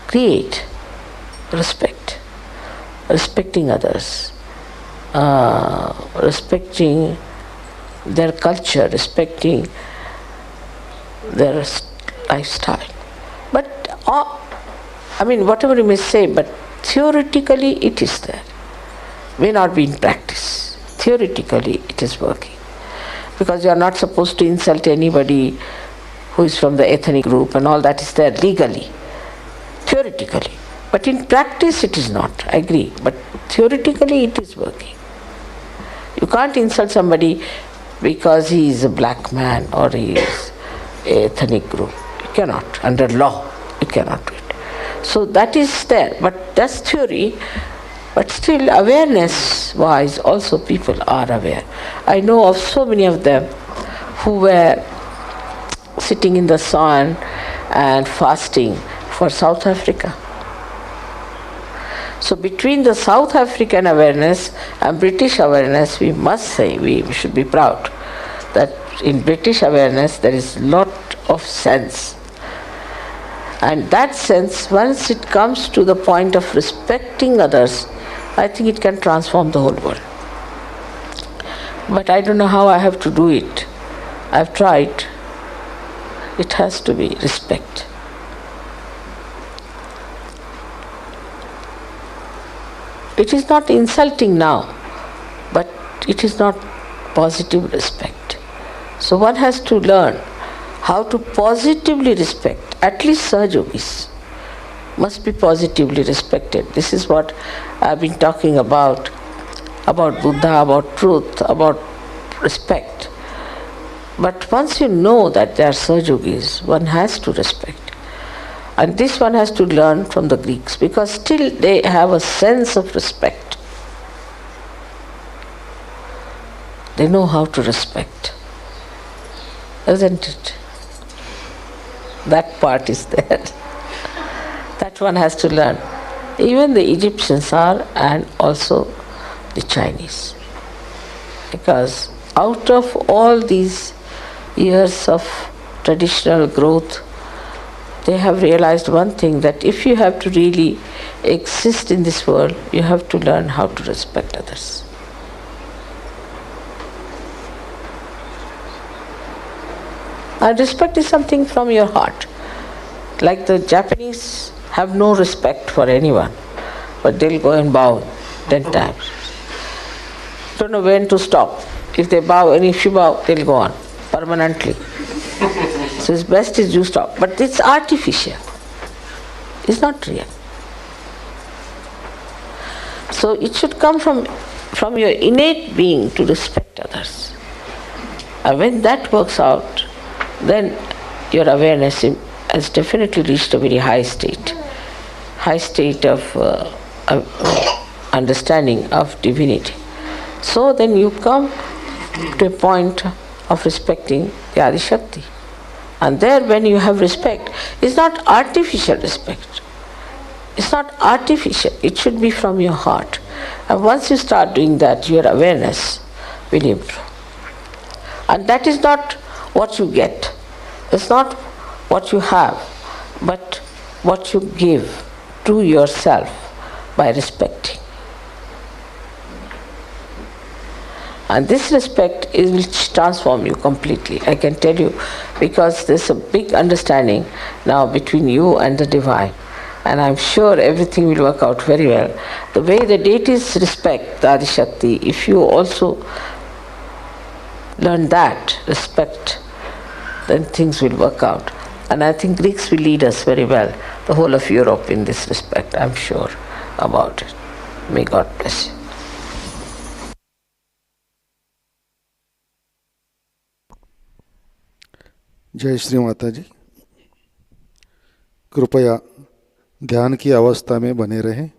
create respect, respecting others, respecting their culture, respecting their lifestyle. But, whatever you may say, but theoretically it is there. May not be in practice. Theoretically it is working. Because you are not supposed to insult anybody who is from the ethnic group, and all that is there legally, theoretically. But in practice it is not, I agree. But theoretically it is working. You can't insult somebody because he is a black man or he is an ethnic group. You cannot. Under law, you cannot do it. So that is there. But that's theory. But still, awareness-wise, also people are aware. I know of so many of them who were sitting in the sun and fasting for South Africa. So between the South African awareness and British awareness, we must say, we should be proud that in British awareness there is lot of sense. And that sense, once it comes to the point of respecting others, I think it can transform the whole world. But I don't know how I have to do it. I've tried. It has to be respect. It is not insulting now, but it is not positive respect. So one has to learn how to positively respect. At least Sahajogis must be positively respected. This is what I've been talking about Buddha, about truth, about respect. But once you know that they are Sahajogis, one has to respect. And this one has to learn from the Greeks, because still they have a sense of respect. They know how to respect. Isn't it? That part is there. That one has to learn. Even the Egyptians are, and also the Chinese. Because out of all these years of traditional growth, they have realized one thing, that if you have to really exist in this world, you have to learn how to respect others. And respect is something from your heart. Like the Japanese have no respect for anyone, but they'll go and bow 10 times. Don't know when to stop. If they bow, and if you bow, they'll go on permanently. So it's best is you stop. But it's artificial. It's not real. So it should come from your innate being to respect others. And when that works out, then your awareness has definitely reached a very high state of understanding of divinity. So then you come to a point of respecting the Adi Shakti. And there, when you have respect, it's not artificial respect. It's not artificial. It should be from your heart. And once you start doing that, your awareness will improve. And that is not what you get. It's not what you have, but what you give to yourself by respecting. And this respect will transform you completely, I can tell you, because there's a big understanding now between you and the Divine. And I'm sure everything will work out very well. The way the deities respect the Adi Shakti, if you also learn that respect, then things will work out. And I think Greeks will lead us very well, the whole of Europe in this respect, I'm sure about it. May God bless you. जय श्री माता जी। कृपया ध्यान की अवस्था में बने रहें।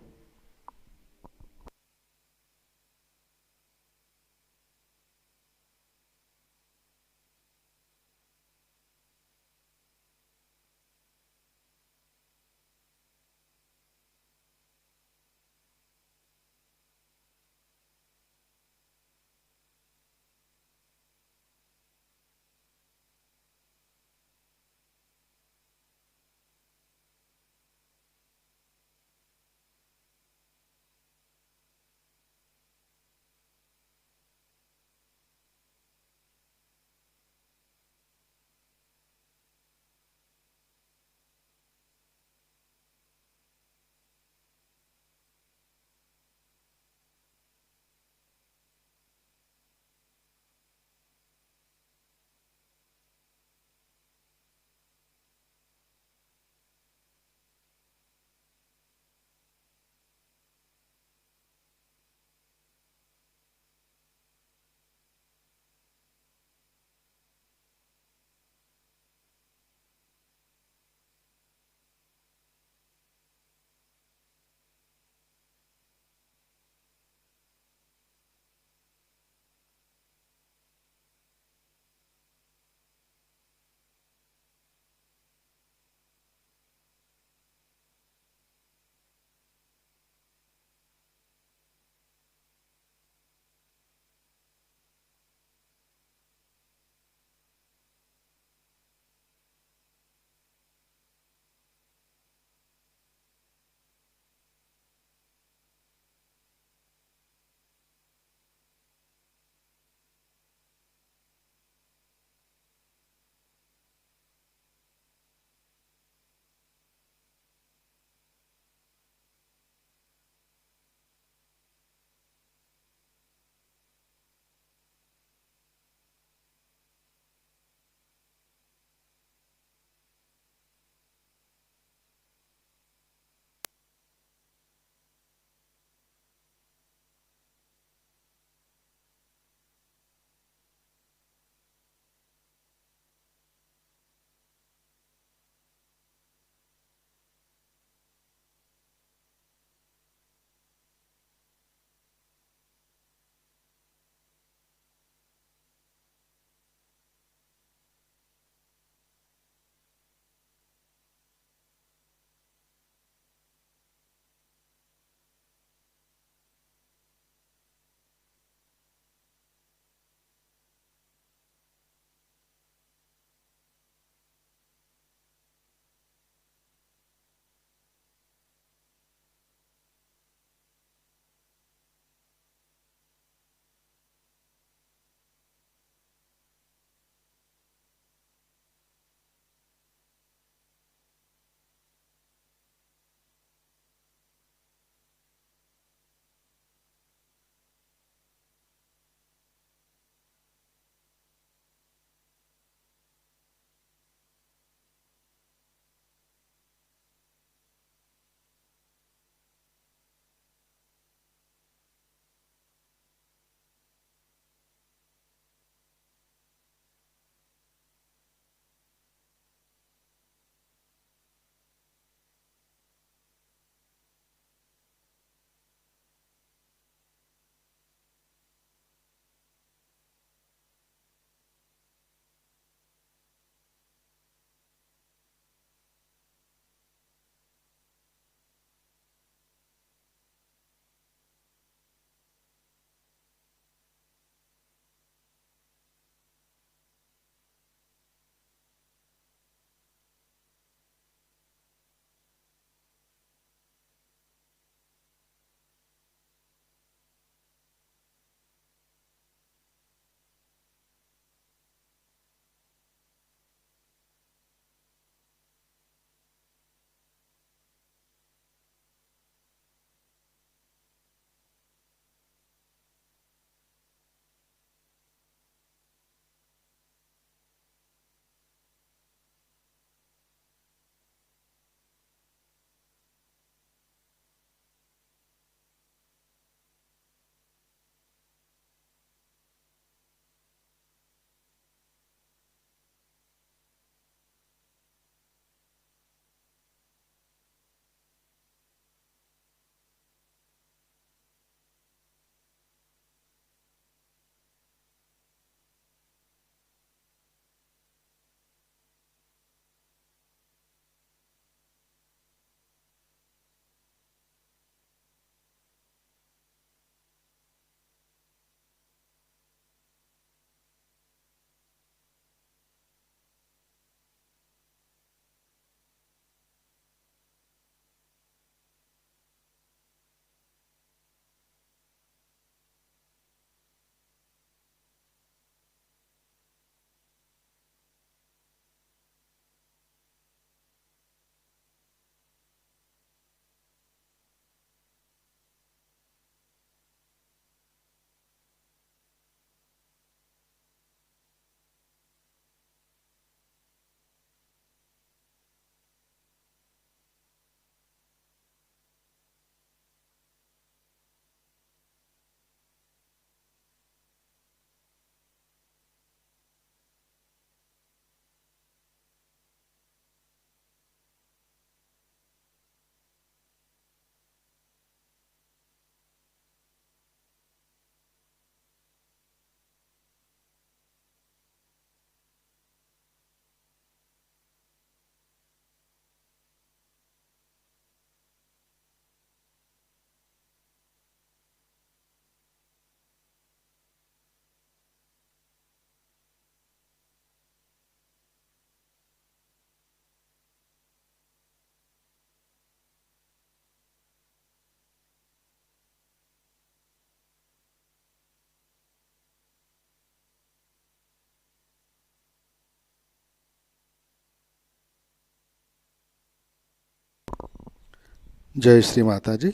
जय श्री माता जी।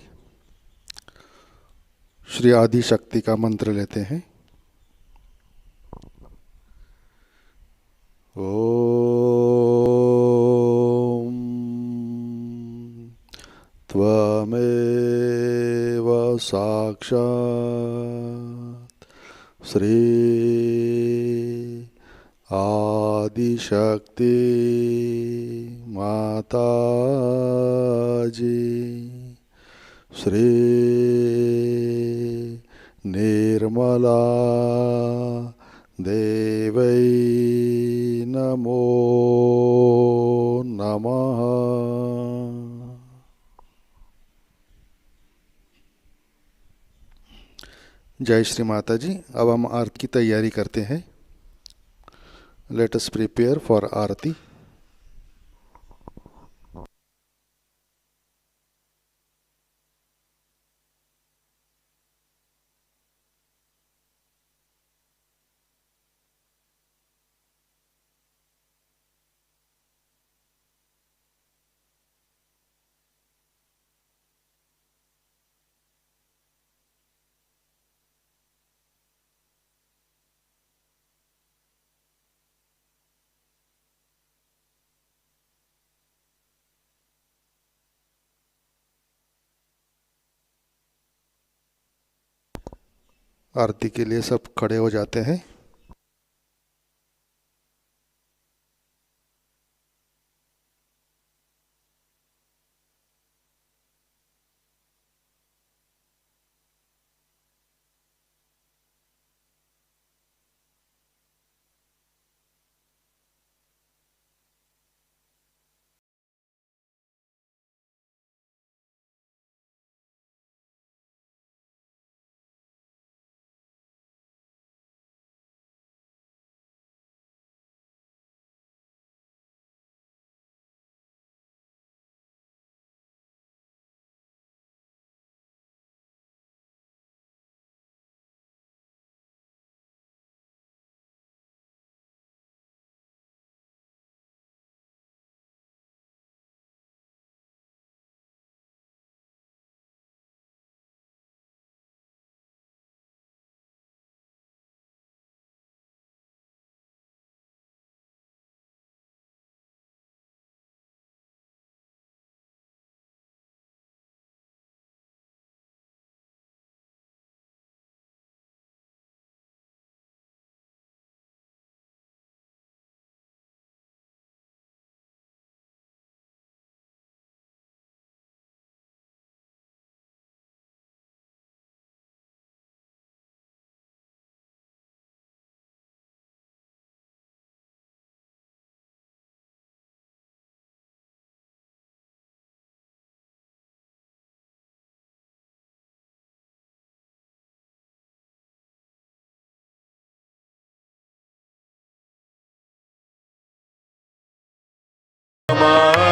श्री आदि शक्ति का मंत्र लेते हैं। ओम त्वमेव साक्षात् श्री आदिशक्ति माता जी श्री निर्मला देवै नमो नमः। जय श्री माता जी। अब हम आरती की तैयारी करते हैं। लेट अस प्रिपेयर फॉर आरती। आरती के लिए सब खड़े हो जाते हैं।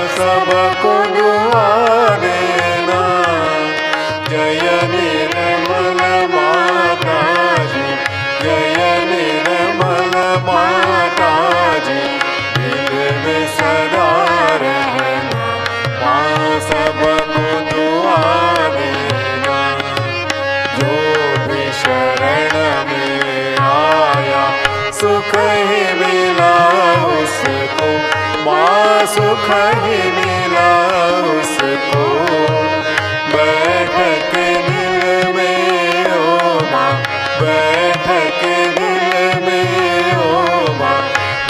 सबको दुआ देना। जय निर्मल माता जी, जय निर्मल माता जी, दिल में सदा रहना। माँ सबको दुआ देना। जो भी शरण में आया सुख ही मिला उसको। माँ सुख ही मिला उसको। बैठ के दिल में ओ माँ, बैठ के दिल में ओ माँ,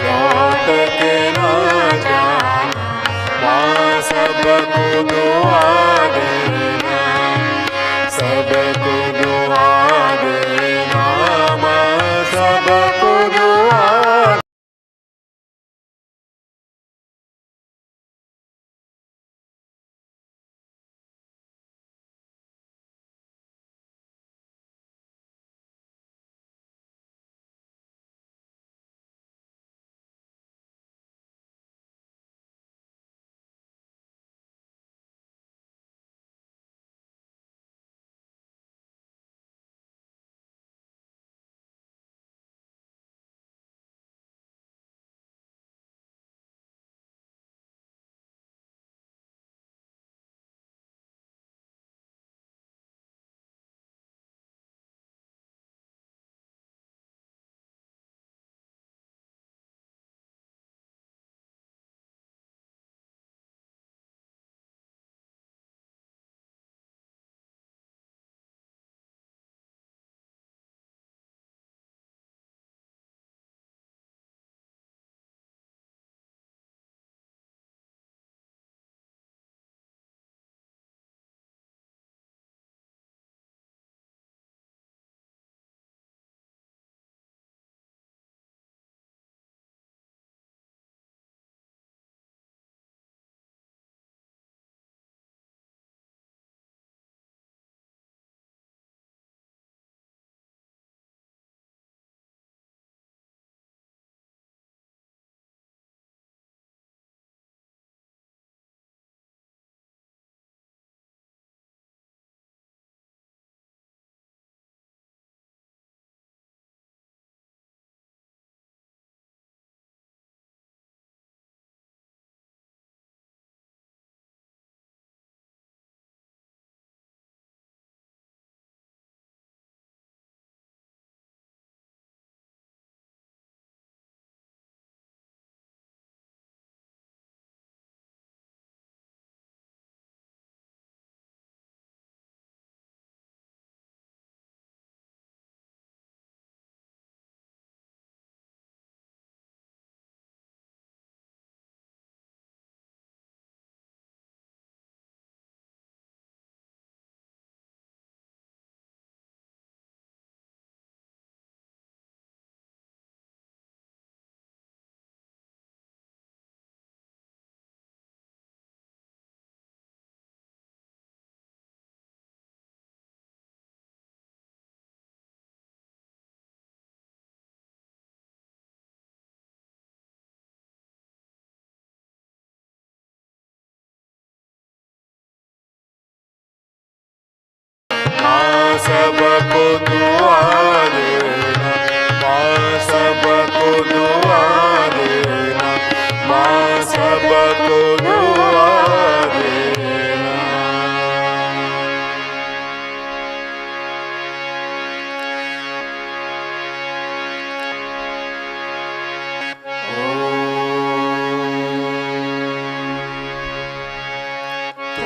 लौट के ना जाना। माँ सबको दुआ देना, सबको दुआ देना। माँ सबको दुआ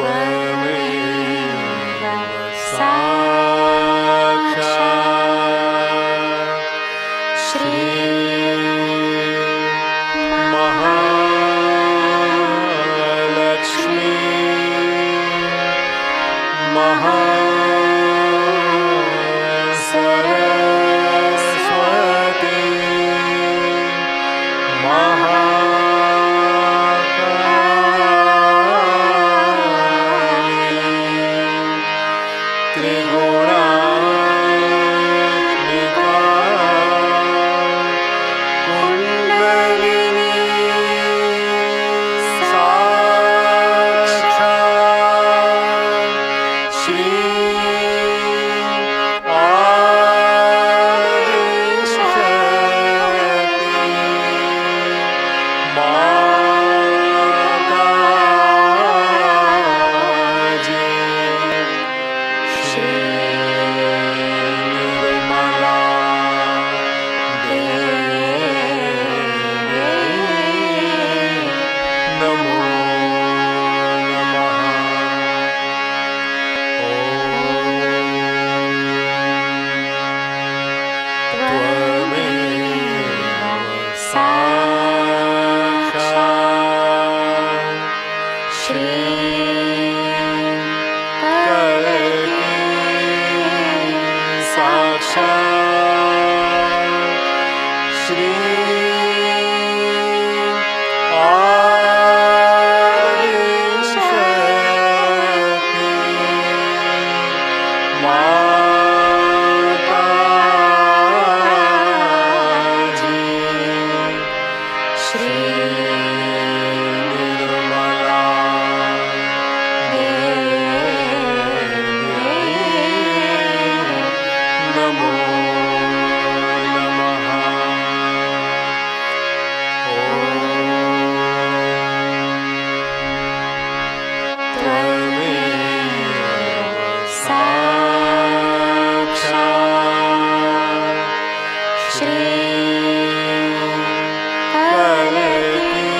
त्वमेव साक्षात् श्री महालक्ष्मी महासरस्वती महाकाली त्रिगुणात्मिका कुण्डलिनी साक्षात् श्री माताजी श्री निर्मला देवी नमो नमः। त्वमेव साक्षात् श्री कलकी साक्षात् श्री माताजी श्री निर्मला देवी नमो नमः। त्वमेव साक्षात् श्री कलकी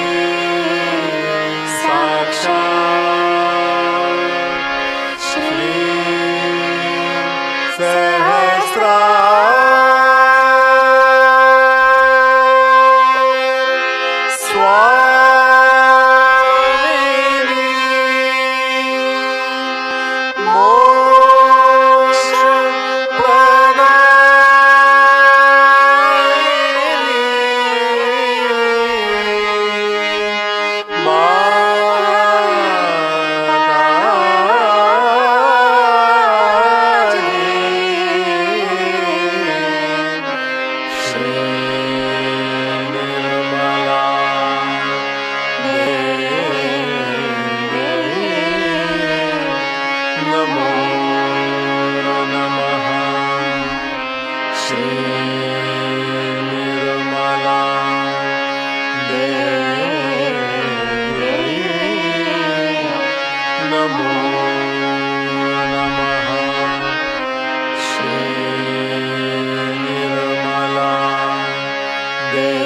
साक्षात् श्री सहस्रार स्वामिनी मोक्ष प्रदायिनी माताजी श्री निर्मला देवी नमो नमः। श्री निर्मला देवी नमो नमः। श्री निर्मला देवी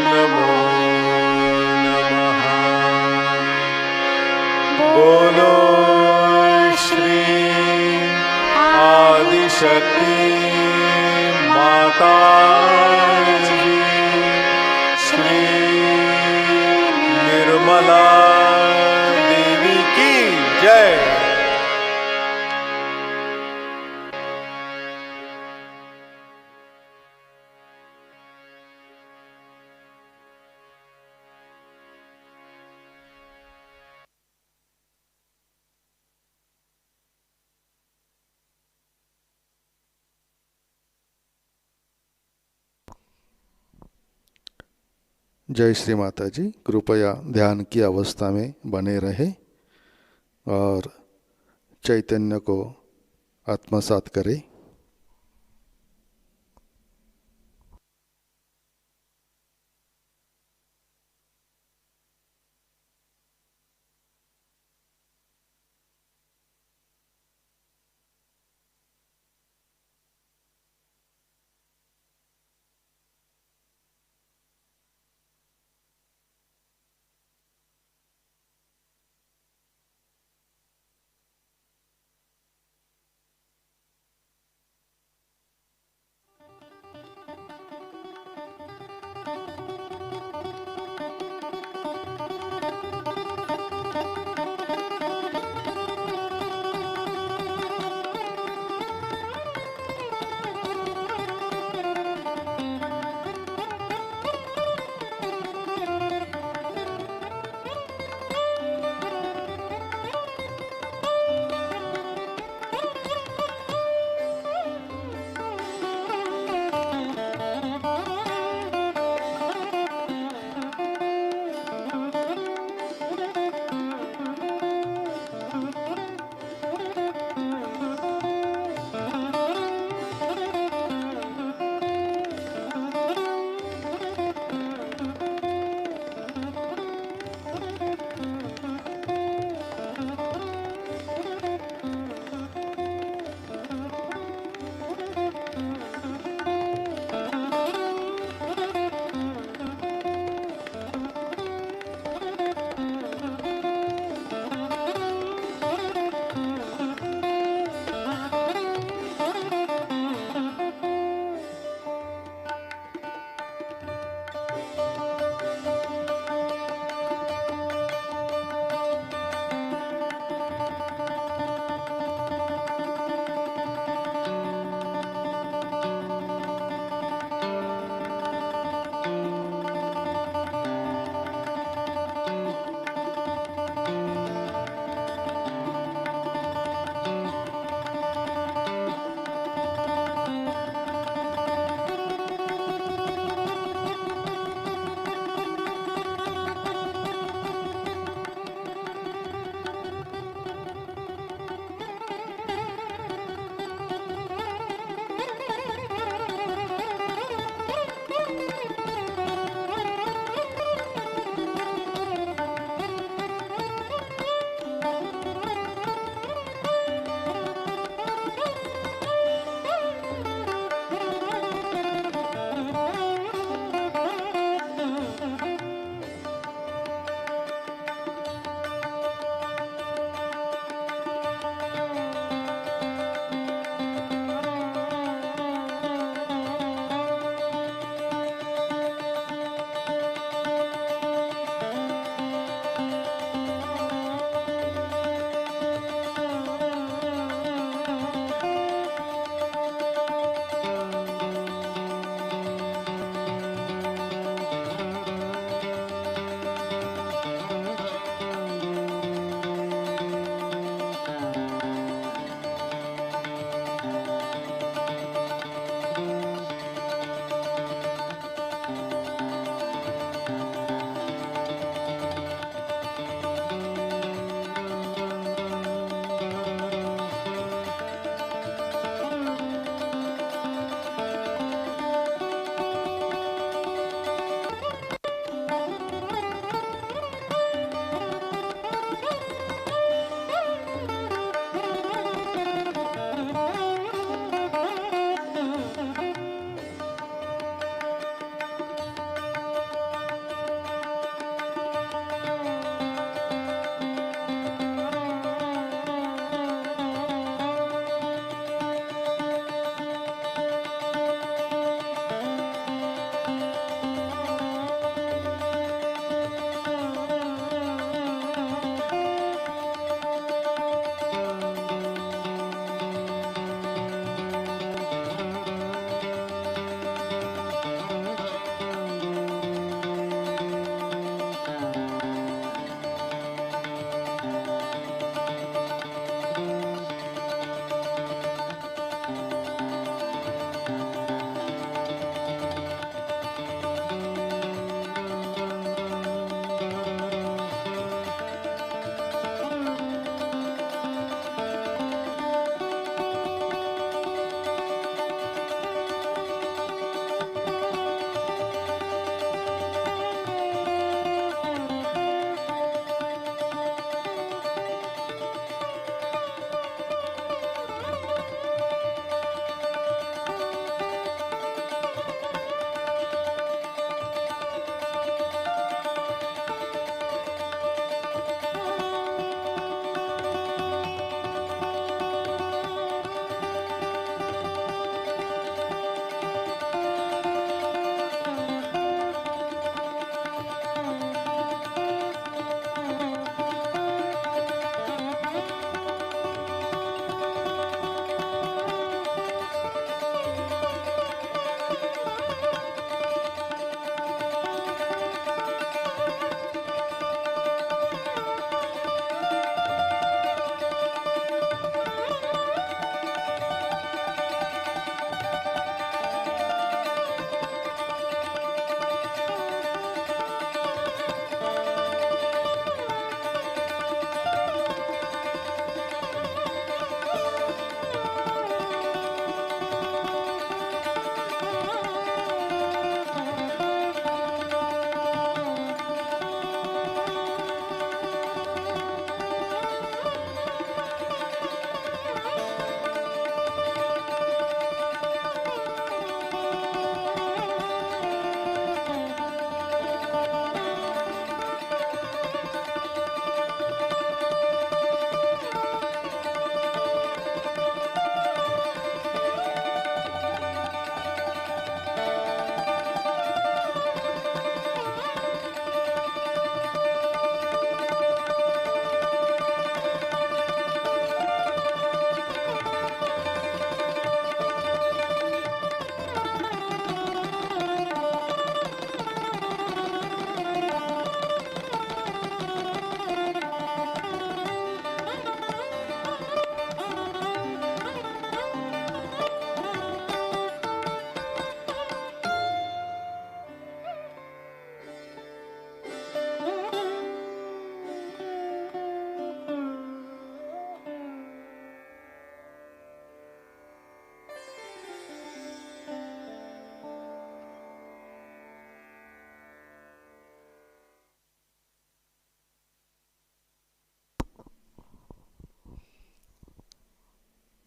नमो नमः। बोलो श्री आदिशक्ति माता जी श्री निर्मला देवी की जय। जय श्री माता जी। कृपया ध्यान की अवस्था में बने रहे और चैतन्य को आत्मसात करें।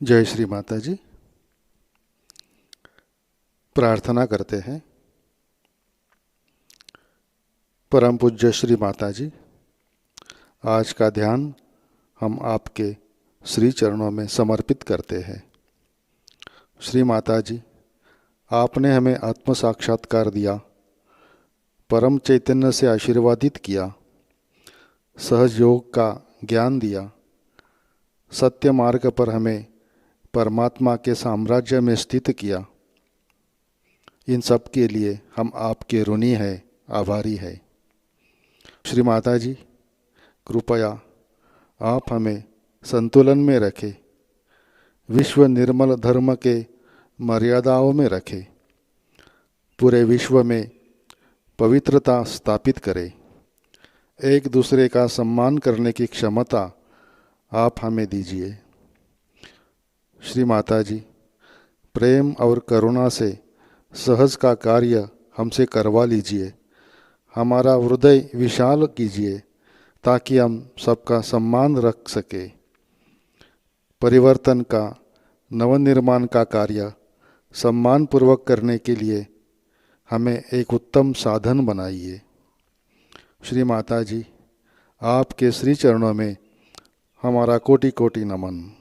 जय श्री माता जी। प्रार्थना करते हैं। परम पूज्य श्री माता जी, आज का ध्यान हम आपके श्री चरणों में समर्पित करते हैं। श्री माता जी, आपने हमें आत्म साक्षात्कार दिया, परम चैतन्य से आशीर्वादित किया, सहज योग का ज्ञान दिया, सत्य मार्ग पर हमें परमात्मा के साम्राज्य में स्थित किया। इन सब के लिए हम आपके ऋणी हैं, आभारी हैं। श्री माता जी, कृपया आप हमें संतुलन में रखें, विश्व निर्मल धर्म के मर्यादाओं में रखें, पूरे विश्व में पवित्रता स्थापित करें, एक दूसरे का सम्मान करने की क्षमता आप हमें दीजिए। श्री माता जी, प्रेम और करुणा से सहज का कार्य हमसे करवा लीजिए, हमारा हृदय विशाल कीजिए ताकि हम सबका सम्मान रख सके। परिवर्तन का, नवनिर्माण का कार्य सम्मानपूर्वक करने के लिए हमें एक उत्तम साधन बनाइए। श्री माता जी, आपके श्री चरणों में हमारा कोटि कोटि नमन।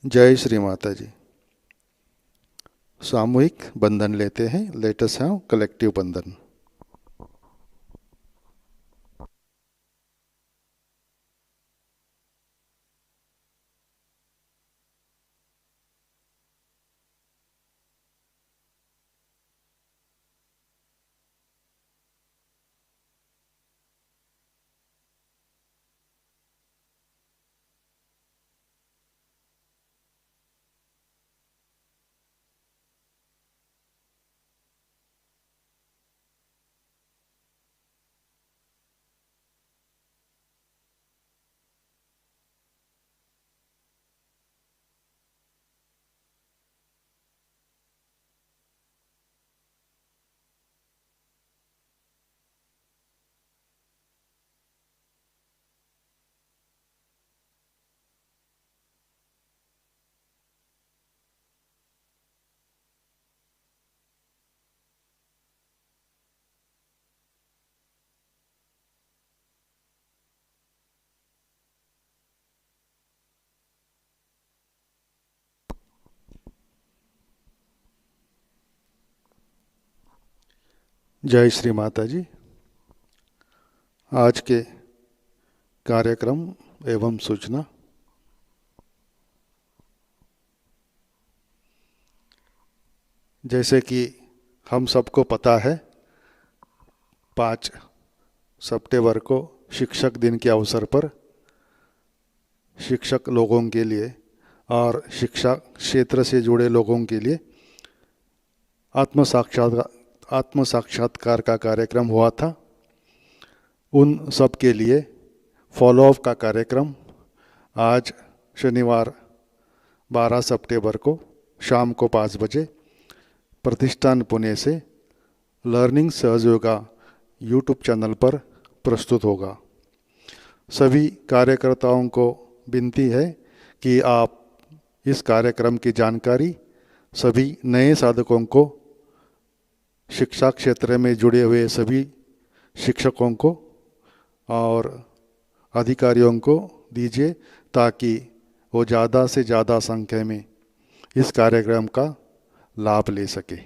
जय श्री माता जी। सामूहिक बंधन लेते हैं। लेट अस हैव कलेक्टिव बंधन। जय श्री माता जी। आज के कार्यक्रम एवं सूचना। जैसे कि हम सबको पता है, 5 सितंबर को शिक्षक दिन के अवसर पर शिक्षक लोगों के लिए और शिक्षा क्षेत्र से जुड़े लोगों के लिए आत्म साक्षात्कार का कार्यक्रम हुआ था। उन सब के लिए फॉलोअप का कार्यक्रम आज शनिवार 12 सितंबर को शाम को 5 बजे प्रतिष्ठान पुणे से लर्निंग सहज योगा यूट्यूब चैनल पर प्रस्तुत होगा। सभी कार्यकर्ताओं को विनती है कि आप इस कार्यक्रम की जानकारी सभी नए साधकों को, शिक्षा क्षेत्र में जुड़े हुए सभी शिक्षकों को और अधिकारियों को दीजिए ताकि वो ज़्यादा से ज़्यादा संख्या में इस कार्यक्रम का लाभ ले सके।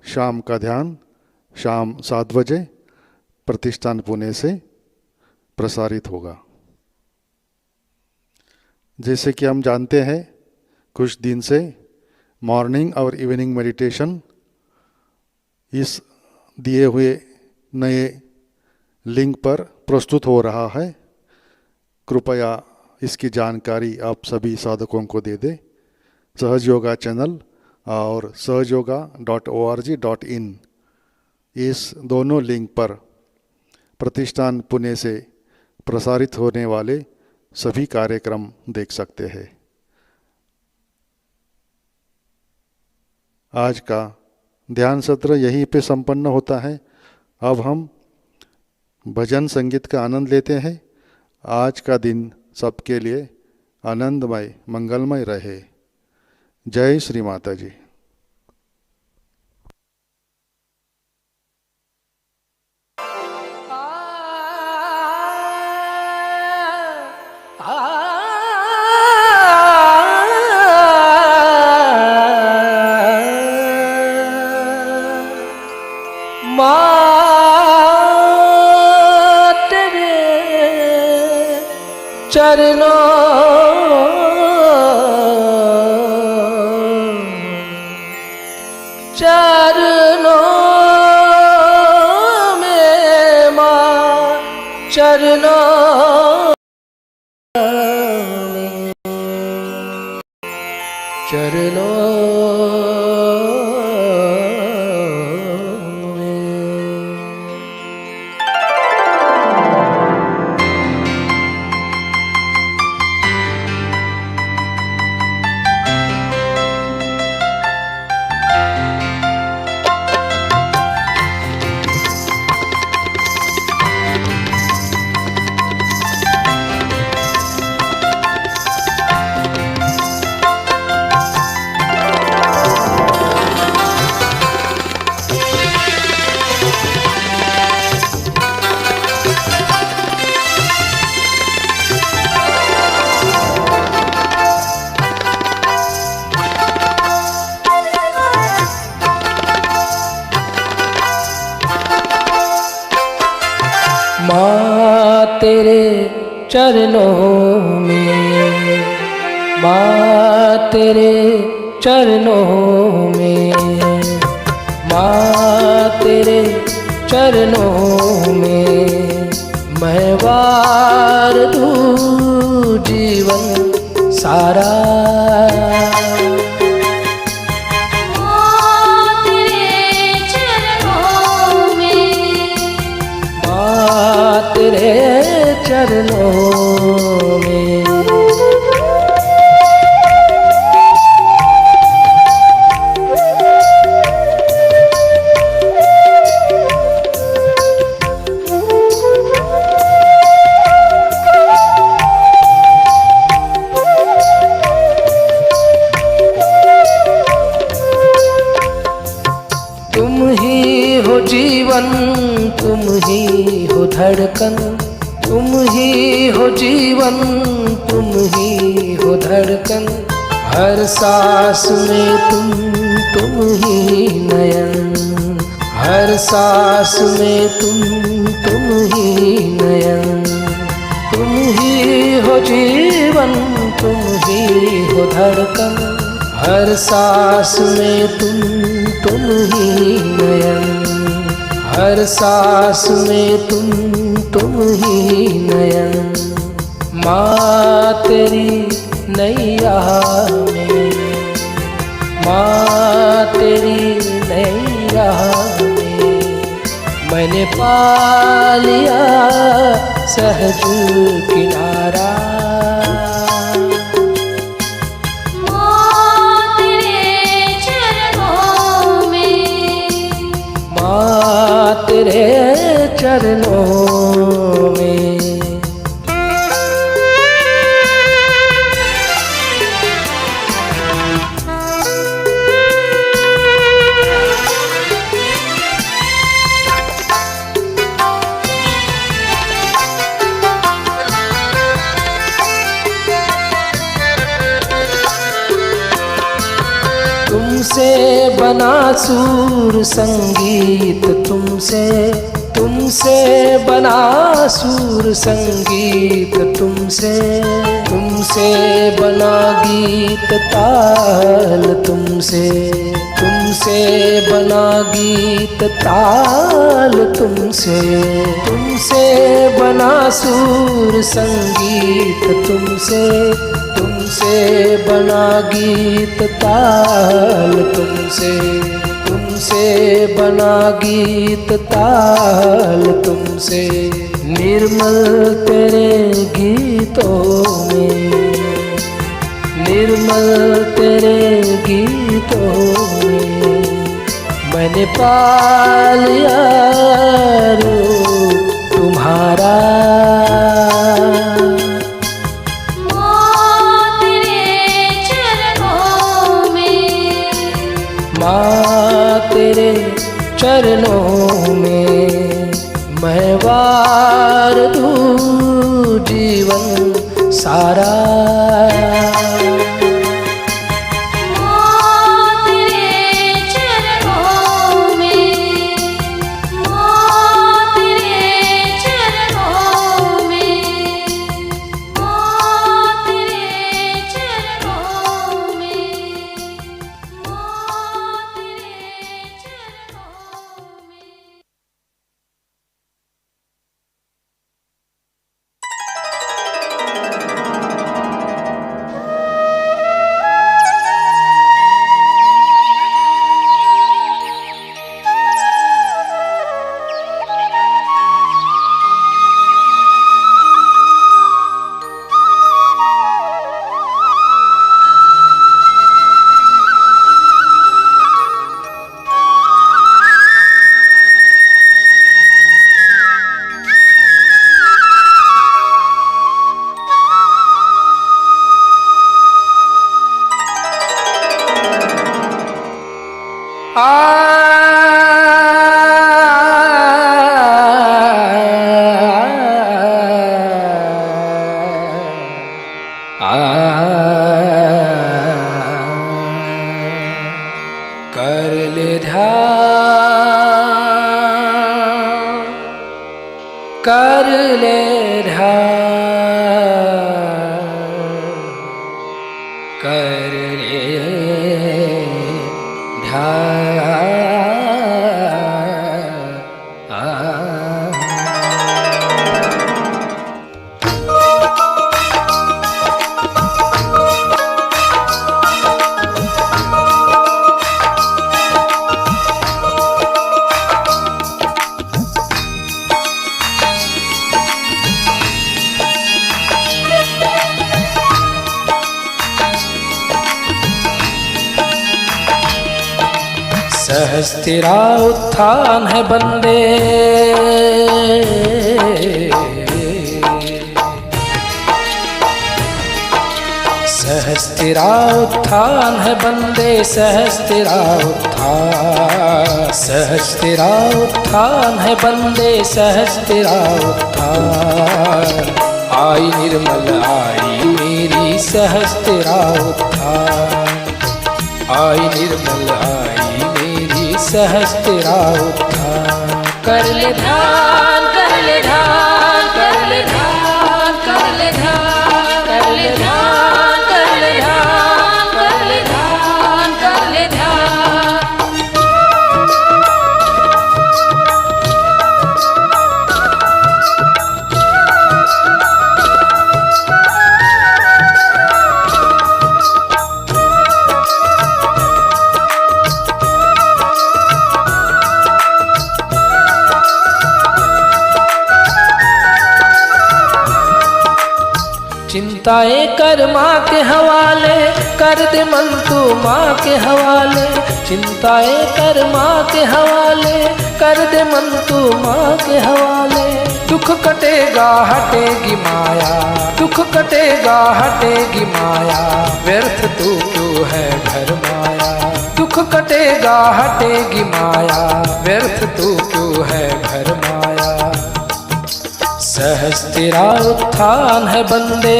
शाम का ध्यान शाम 7 बजे प्रतिष्ठान पुणे से प्रसारित होगा। जैसे कि हम जानते हैं, कुछ दिन से मॉर्निंग और इवनिंग मेडिटेशन इस दिए हुए नए लिंक पर प्रस्तुत हो रहा है। कृपया इसकी जानकारी आप सभी साधकों को दे दें। सहज योगा चैनल और सहजयोगा.org.in इस दोनों लिंक पर प्रतिष्ठान पुणे से प्रसारित होने वाले सभी कार्यक्रम देख सकते हैं। आज का ध्यान सत्र यहीं पे संपन्न होता है। अब हम भजन संगीत का आनंद लेते हैं। आज का दिन सबके लिए आनंदमय मंगलमय रहे। जय श्री माता जी। माँ तेरे चरणों में, माँ तेरे चरणों में, माँ तेरे चरणों में मैं वार दूँ जीवन सारा। तेरे चरणों में तुम ही हो जीवन, तुम ही हो धड़कन, तुम ही हो जीवन, तुम ही हो धड़कन, हर सांस में तुम ही नयन, हर सांस में तुम ही नयन, तुम ही हो जीवन, तुम ही हो धड़कन, हर सांस में तुम ही नयन, हर सांस में तुम ही नयन। माँ तेरी नैया में, माँ तेरी नैया में मैंने पा लिया सहज किनारा। तेरे चरणों में तुमसे बना सुर संगीत, तुमसे बना सुर संगीत, तुमसे बना गीत ताल, तुमसे बना गीत ताल, तुमसे बना सुर संगीत, तुमसे बना गीत ताल, तुमसे बना गीत ताल, तुमसे निर्मल तेरे गीतों में, निर्मल तेरे गीतों में मैंने पा लिया रूप तुम्हारा। माँ तेरे चरणों में मैं वार दूँ जीवन सारा। कर ले ध्यान, कर ले ध्यान, कर ले सहज तेरा उत्थान है बंदे, सहज तेरा उत्थान है बंदे, सहज तेरा उत्थान, सहज तेरा उत्थान है बंदे, सहज तेरा उत्थान। आई निर्मल आई मेरी सहज तेरा उत्थान, आई निर्मल आई सहज तेरा उत्थान। कर ले ध्यान, कर ले ध्यान, कर ले ध्यान, कर ले ध्यान, कर ले ध्यान, कर ले ध्यान, कर ले ध्यान, कर ले ध्यान। चिंताएं कर माँ के हवाले, कर दे मन तू माँ के हवाले। चिंताएं कर माँ के हवाले, कर दे मन तू माँ के हवाले। दुख कटेगा हटेगी माया, दुख कटेगा हटेगी माया, व्यर्थ तू क्यों है घर माया। दुख कटेगा हटेगी माया, व्यर्थ तू क्यों है घर माया। सहज तेरा उत्थान है बंदे,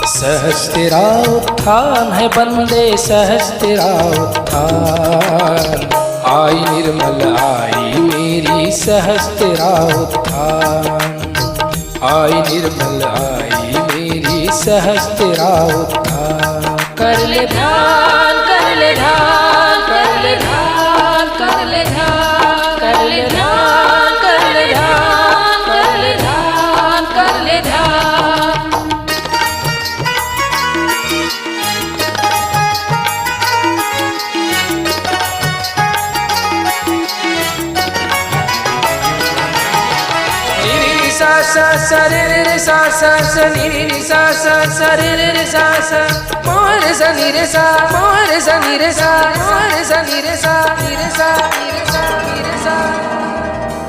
सहज तेरा उत्थान है बंदे, सहज तेरा उत्थान। आई निर्मल आई मेरी सहज तेरा उत्थान, आई निर्मल आई मेरी सहज तेरा उत्थान। कर ले ध्यान, कर ले ध्यान, कर ले ध्यान, कर ले ध्यान, कर ले ध्यान, कर ले ध्यान, कर ले ध्यान, कर ले ध्यान। सा सा सा रे रे सा सा सा नी रे सा सा सा रे रे सा सा मोर सा नी रे सा मोर सा नी रे सा मोर सा नी रे सा नी रे सा नी रे सा नी रे सा।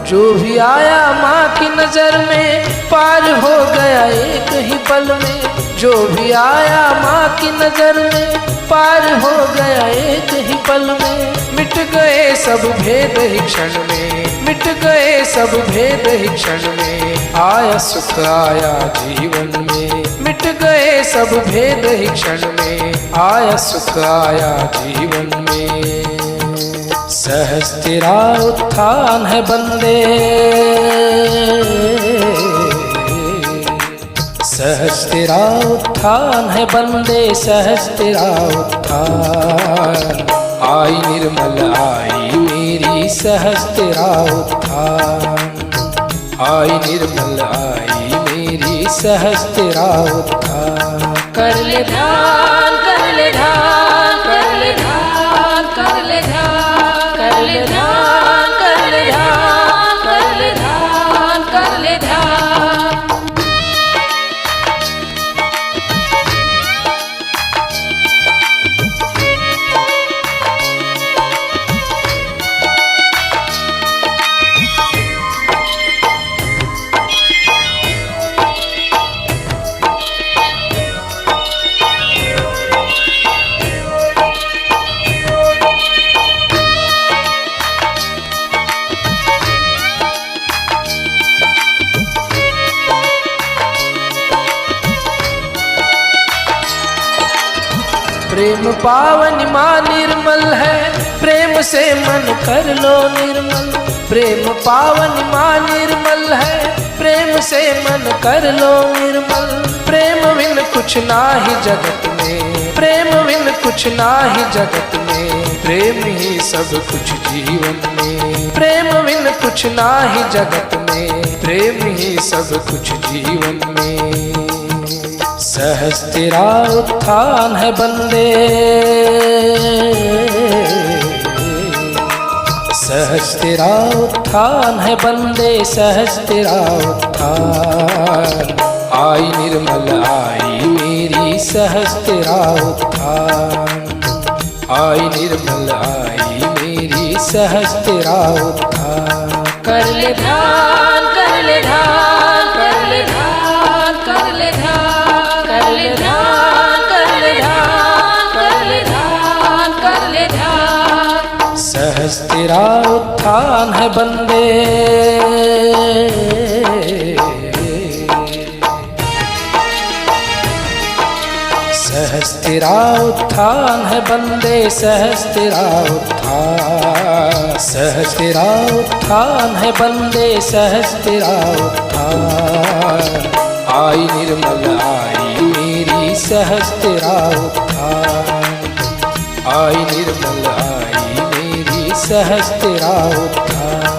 जो भी आया माँ की नजर में पार हो गया एक ही पल में, जो भी आया माँ की नजर में पार हो गया एक ही पल में। मिट गए सब भेद ही क्षण में, मिट गए सब भेद ही क्षण में। आया सुख आया जीवन में, मिट गए सब भेद ही क्षण में। आया सुख आया जीवन में। सहज तेरा उत्थान है बंदे, सहज तेरा उत्थान है बंदे, सहज तेरा उत्थान। आई निर्मल आई मेरी सहज तेरा उत्थान। आई निर्मल आई मेरी सहज तेरा उत्थान। कर ले ध्यान, कर ले ध्यान, कर ले ध्यान, कर ले ध्यान, कर ले ध्यान, कर ले ध्यान, कर ले ध्यान, कर ले ध्यान। प्रेम पावन माँ निर्मल है, प्रेम से मन कर लो निर्मल। प्रेम पावन माँ निर्मल है, प्रेम से मन कर लो निर्मल। प्रेम बिन कुछ ना ही जगत में, प्रेम बिन कुछ ना ही जगत में। प्रेम ही सब कुछ जीवन में, प्रेम बिन कुछ ना ही जगत में। प्रेम ही सब कुछ जीवन में। सहज तेरा उत्थान है बंदे, सहज तेरा उत्थान है बंदे, सहज तेरा उत्थान। आई निर्मल आई मेरी सहज तेरा उत्थान। आई निर्मल आई मेरी सहज तेरा उत्थान। कर ले ध्यान, कर ले ध्यान, कर ले ध्यान, कर ले ध्यान, कर ले ध्यान, कर ले ध्यान, कर ले ध्यान, कर ले ध्यान। सहज तेरा उत्थान है बंदे, सहज तेरा उत्थान है बंदे, सहज तेरा उत्थान। सहज तेरा उत्थान है बंदे, सहज तेरा उत्थान। आई निर्मल आई मेरी सहज तेरा उत्थान। आई निर्मल आई मेरी सहज तेरा उत्थान।